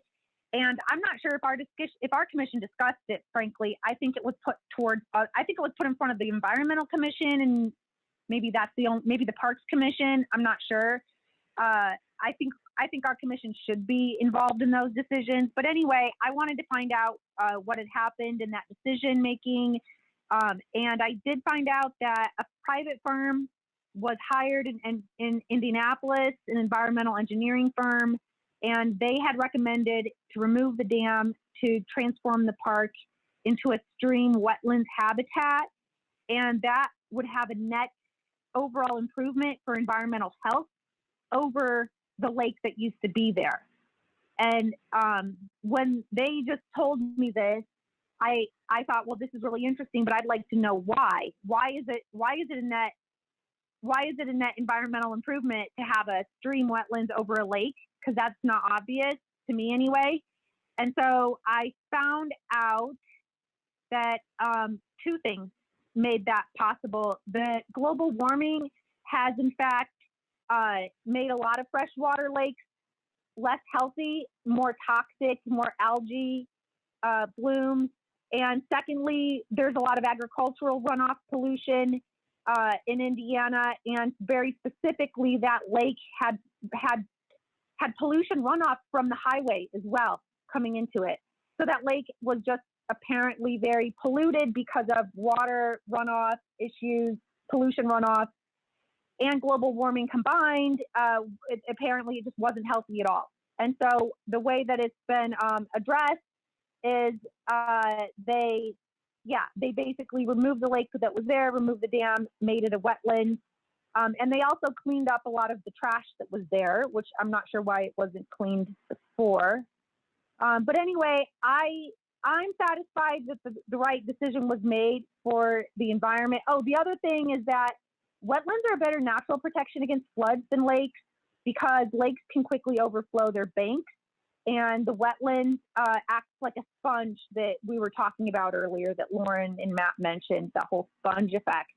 And I'm not sure if our commission discussed it, frankly. I think it was put in front of the Environmental Commission, and maybe maybe the Parks Commission. I'm not sure. I think our commission should be involved in those decisions. But anyway, I wanted to find out what had happened in that decision making. And I did find out that a private firm was hired in Indianapolis, an environmental engineering firm, and they had recommended to remove the dam to transform the park into a stream wetlands habitat. And that would have a net overall improvement for environmental health over the lake that used to be there. And when they just told me this, I thought, well, this is really interesting, but I'd like to know why. Why is it a net environmental improvement to have a stream wetlands over a lake? Because that's not obvious to me anyway. And so I found out that two things made that possible. The global warming has in fact made a lot of freshwater lakes less healthy, more toxic, more algae blooms. And secondly, there's a lot of agricultural runoff pollution in Indiana, and very specifically, that lake had pollution runoff from the highway as well coming into it. So that lake was just apparently very polluted because of water runoff issues, pollution runoff, and global warming combined. Apparently, it just wasn't healthy at all. And so the way that it's been addressed is they basically removed the lake that was there, removed the dam, made it a wetland. And they also cleaned up a lot of the trash that was there, which I'm not sure why it wasn't cleaned before. But anyway, I'm satisfied that the right decision was made for the environment. Oh, the other thing is that wetlands are a better natural protection against floods than lakes, because lakes can quickly overflow their banks. And the wetlands acts like a sponge that we were talking about earlier, that Lauren and Matt mentioned, that whole sponge effect.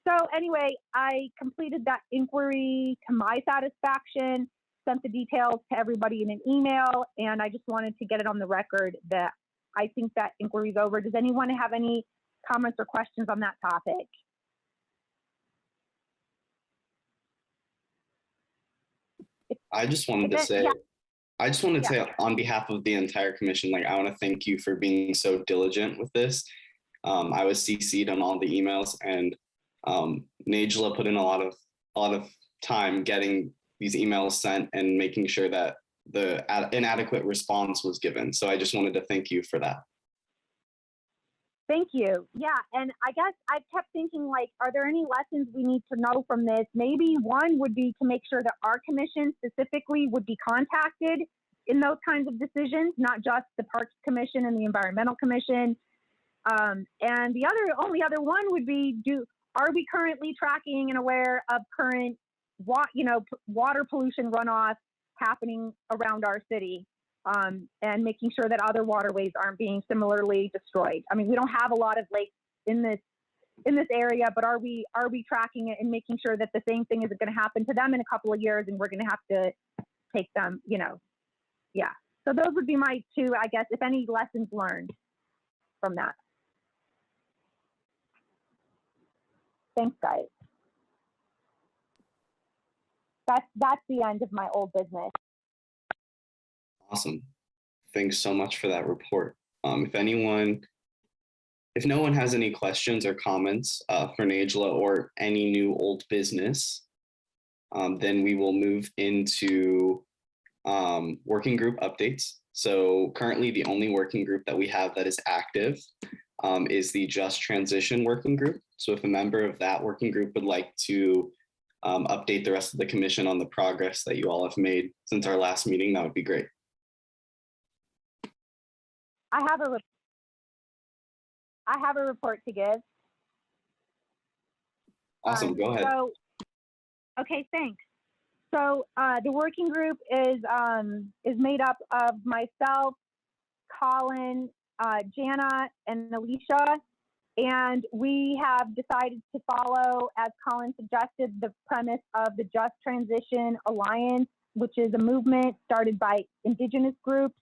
So anyway, I completed that inquiry to my satisfaction, sent the details to everybody in an email, and I just wanted to get it on the record that I think that inquiry's over. Does anyone have any comments or questions on that topic? I just wanted to say, on behalf of the entire commission, like, I want to thank you for being so diligent with this. I was CC'd on all the emails, and Najla put in a lot of time getting these emails sent and making sure that an adequate response was given. So I just wanted to thank you for that. Thank you. Yeah, and I guess I kept thinking, like, are there any lessons we need to know from this? Maybe one would be to make sure that our commission specifically would be contacted in those kinds of decisions, not just the Parks Commission and the Environmental Commission. And the only other one would be, are we currently tracking and aware of current water pollution runoff happening around our city? And making sure that other waterways aren't being similarly destroyed. I mean, we don't have a lot of lakes in this area, but are we tracking it and making sure that the same thing isn't going to happen to them in a couple of years, and we're going to have to take them, yeah. So those would be my two, I guess, if any lessons learned from that. Thanks, guys. That's the end of my old business. Awesome. Thanks so much for that report. If no one has any questions or comments for Najla or any new old business, then we will move into working group updates. So currently the only working group that we have that is active is the Just Transition Working Group. So if a member of that working group would like to update the rest of the commission on the progress that you all have made since our last meeting, that would be great. I have a report to give. Awesome. Go ahead. Okay, thanks. So the working group is made up of myself, Colin, Jana, and Alicia, and we have decided to follow, as Colin suggested, the premise of the Just Transition Alliance, which is a movement started by Indigenous groups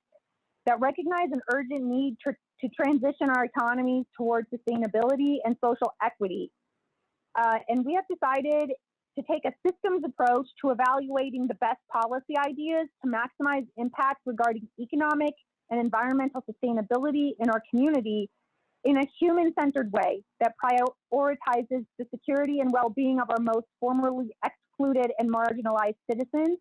that recognize an urgent need to transition our economies towards sustainability and social equity. And we have decided to take a systems approach to evaluating the best policy ideas to maximize impact regarding economic and environmental sustainability in our community in a human-centered way that prioritizes the security and well-being of our most formerly excluded and marginalized citizens.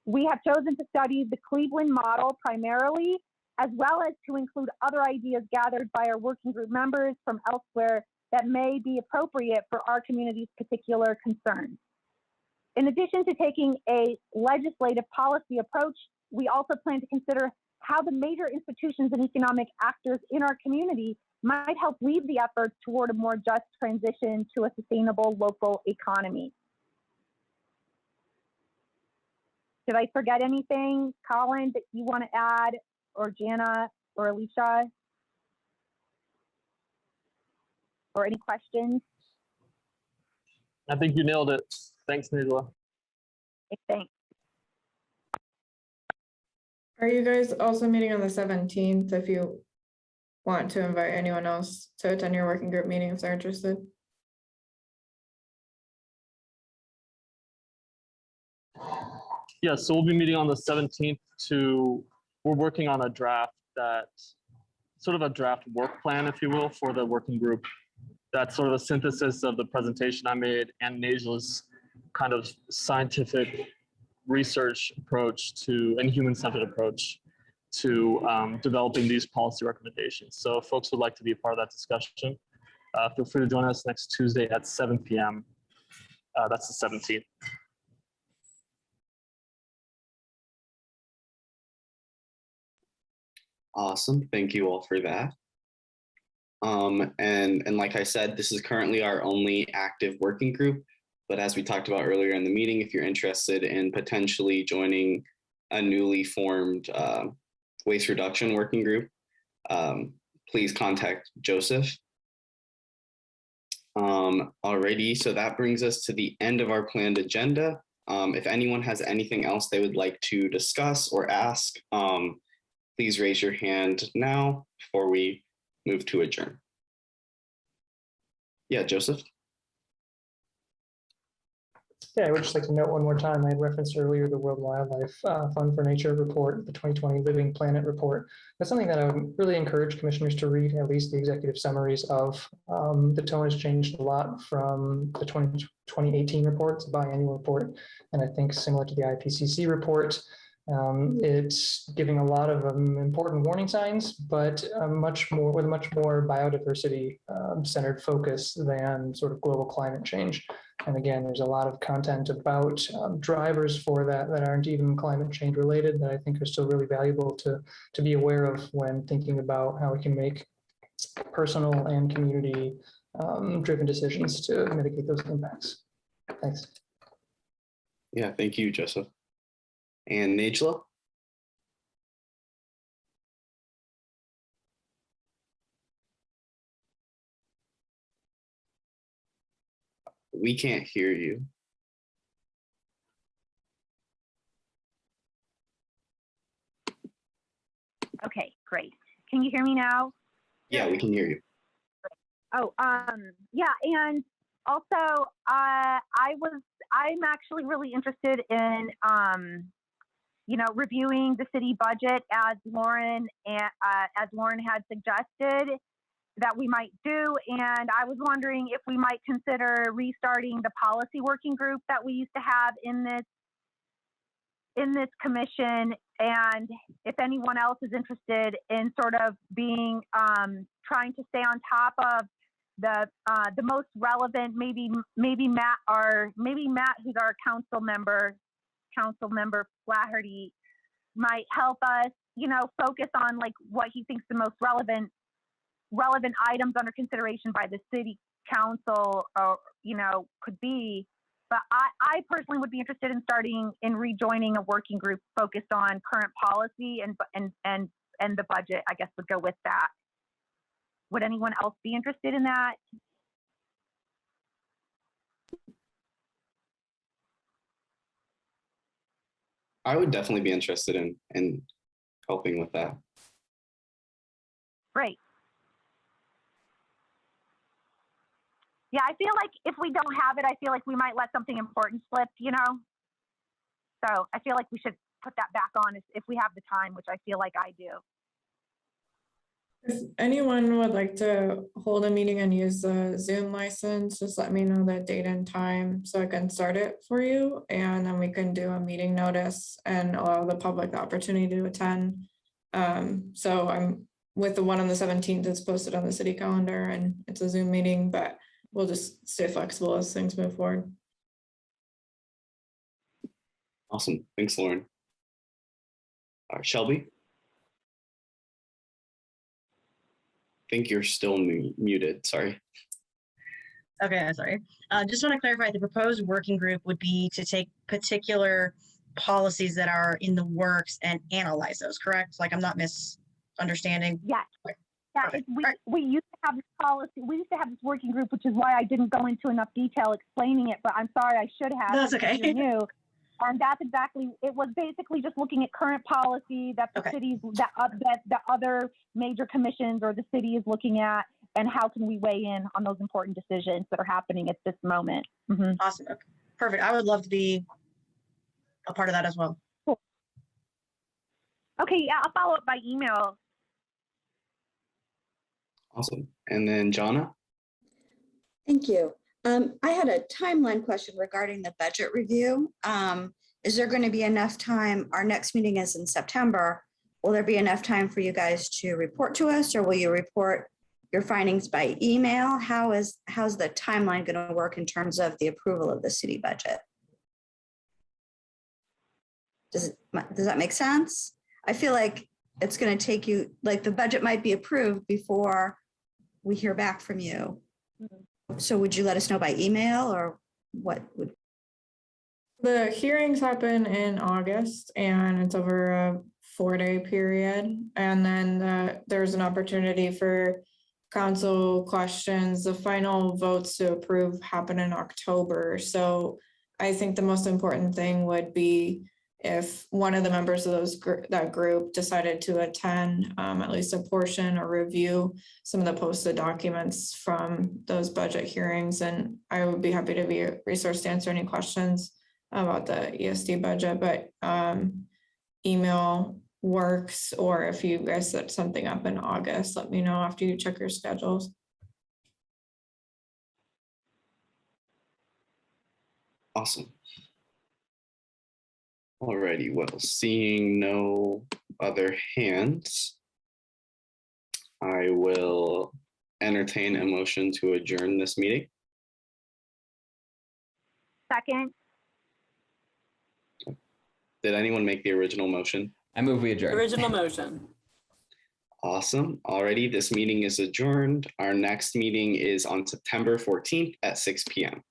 We have chosen to study the Cleveland model primarily, as well as to include other ideas gathered by our working group members from elsewhere that may be appropriate for our community's particular concerns. In addition to taking a legislative policy approach, we also plan to consider how the major institutions and economic actors in our community might help lead the efforts toward a more just transition to a sustainable local economy. Did I forget anything, Colin, that you want to add, or Jana, or Alicia? Or any questions? I think you nailed it. Thanks, Nidla. Thanks. Are you guys also meeting on the 17th if you want to invite anyone else to attend your working group meeting if they're interested? Yeah, so we'll be meeting on the 17th we're working on a draft sort of a draft work plan, if you will, for the working group. That's sort of a synthesis of the presentation I made and Najla's kind of scientific research approach and human-centered approach to developing these policy recommendations. So if folks would like to be a part of that discussion, feel free to join us next Tuesday at 7 p.m. That's the 17th. Awesome. Thank you all for that. And like I said, this is currently our only active working group. But as we talked about earlier in the meeting, if you're interested in potentially joining a newly formed waste reduction working group, please contact Joseph. Alrighty, so that brings us to the end of our planned agenda. If anyone has anything else they would like to discuss or ask, please raise your hand now before we move to adjourn. Yeah, Joseph. Yeah, I would just like to note one more time, I had referenced earlier the World Wildlife Fund for Nature report, the 2020 Living Planet report. That's something that I would really encourage commissioners to read, at least the executive summaries of. The tone has changed a lot from the 2018 report, it's a biannual report, and I think similar to the IPCC report. It's giving a lot of important warning signs, but with a much more biodiversity centered focus than sort of global climate change. And again, there's a lot of content about drivers for that aren't even climate change related that I think are still really valuable to be aware of when thinking about how we can make personal and community driven decisions to mitigate those impacts. Thanks. Yeah, thank you, Joseph. And Najla? We can't hear you. Okay, great. Can you hear me now? Yeah, we can hear you. Oh, yeah, and also, I'm actually really interested in, reviewing the city budget as Lauren had suggested that we might do. And I was wondering if we might consider restarting the policy working group that we used to have in this commission. And if anyone else is interested in sort of being, trying to stay on top of the most relevant, maybe Matt, who's our council member Flaherty, might help us, focus on like what he thinks the most relevant items under consideration by the council or, could be. But I personally would be interested in rejoining a working group focused on current policy and the budget, I guess, would go with that. Would anyone else be interested in that? I would definitely be interested in helping with that. Great. Yeah, I feel like if we don't have it, I feel like we might let something important slip, So I feel like we should put that back on if we have the time, which I feel like I do. If anyone would like to hold a meeting and use the Zoom license, just let me know the date and time so I can start it for you. And then we can do a meeting notice and allow the public the opportunity to attend. So I'm with the one on the 17th, it's posted on the city calendar and it's a Zoom meeting, but we'll just stay flexible as things move forward. Awesome. Thanks, Lauren. Shelby? I think you're still muted. Sorry. Okay, sorry. Just want to clarify, the proposed working group would be to take particular policies that are in the works and analyze those, correct? Like, I'm not misunderstanding. Yes. Yeah, Okay. we used to have this policy. We used to have this working group, which is why I didn't go into enough detail explaining it. But I'm sorry, I should have. That's okay. You knew. And that's exactly. It was basically just looking at current policy that the cities, that other major commissions or the city is looking at, and how can we weigh in on those important decisions that are happening at this moment. Mm-hmm. Awesome. Okay. Perfect. I would love to be a part of that as well. Cool. Okay, yeah, I'll follow up by email. Awesome. And then Jonna? Thank you. I had a timeline question regarding the budget review. Is there going to be enough time? Our next meeting is in September. Will there be enough time for you guys to report to us, or will you report your findings by email? How's the timeline going to work in terms of the approval of the city budget? Does that make sense? I feel like it's going to take you, like the budget might be approved before we hear back from you. So would you let us know by email, or what would? The hearings happen in August and it's over a 4-day period. And then there's an opportunity for council questions. The final votes to approve happen in October. So I think the most important thing would be if one of the members of that group decided to attend at least a portion or review some of the posted documents from those budget hearings. And I would be happy to be a resource to answer any questions about the ESD budget, but email works, or if you guys set something up in August, let me know after you check your schedules. Awesome. Alrighty, well, seeing no other hands, I will entertain a motion to adjourn this meeting. Second. Did anyone make the original motion? I move we adjourn. Original motion. Awesome. Alrighty, this meeting is adjourned. Our next meeting is on September 14th at 6 p.m.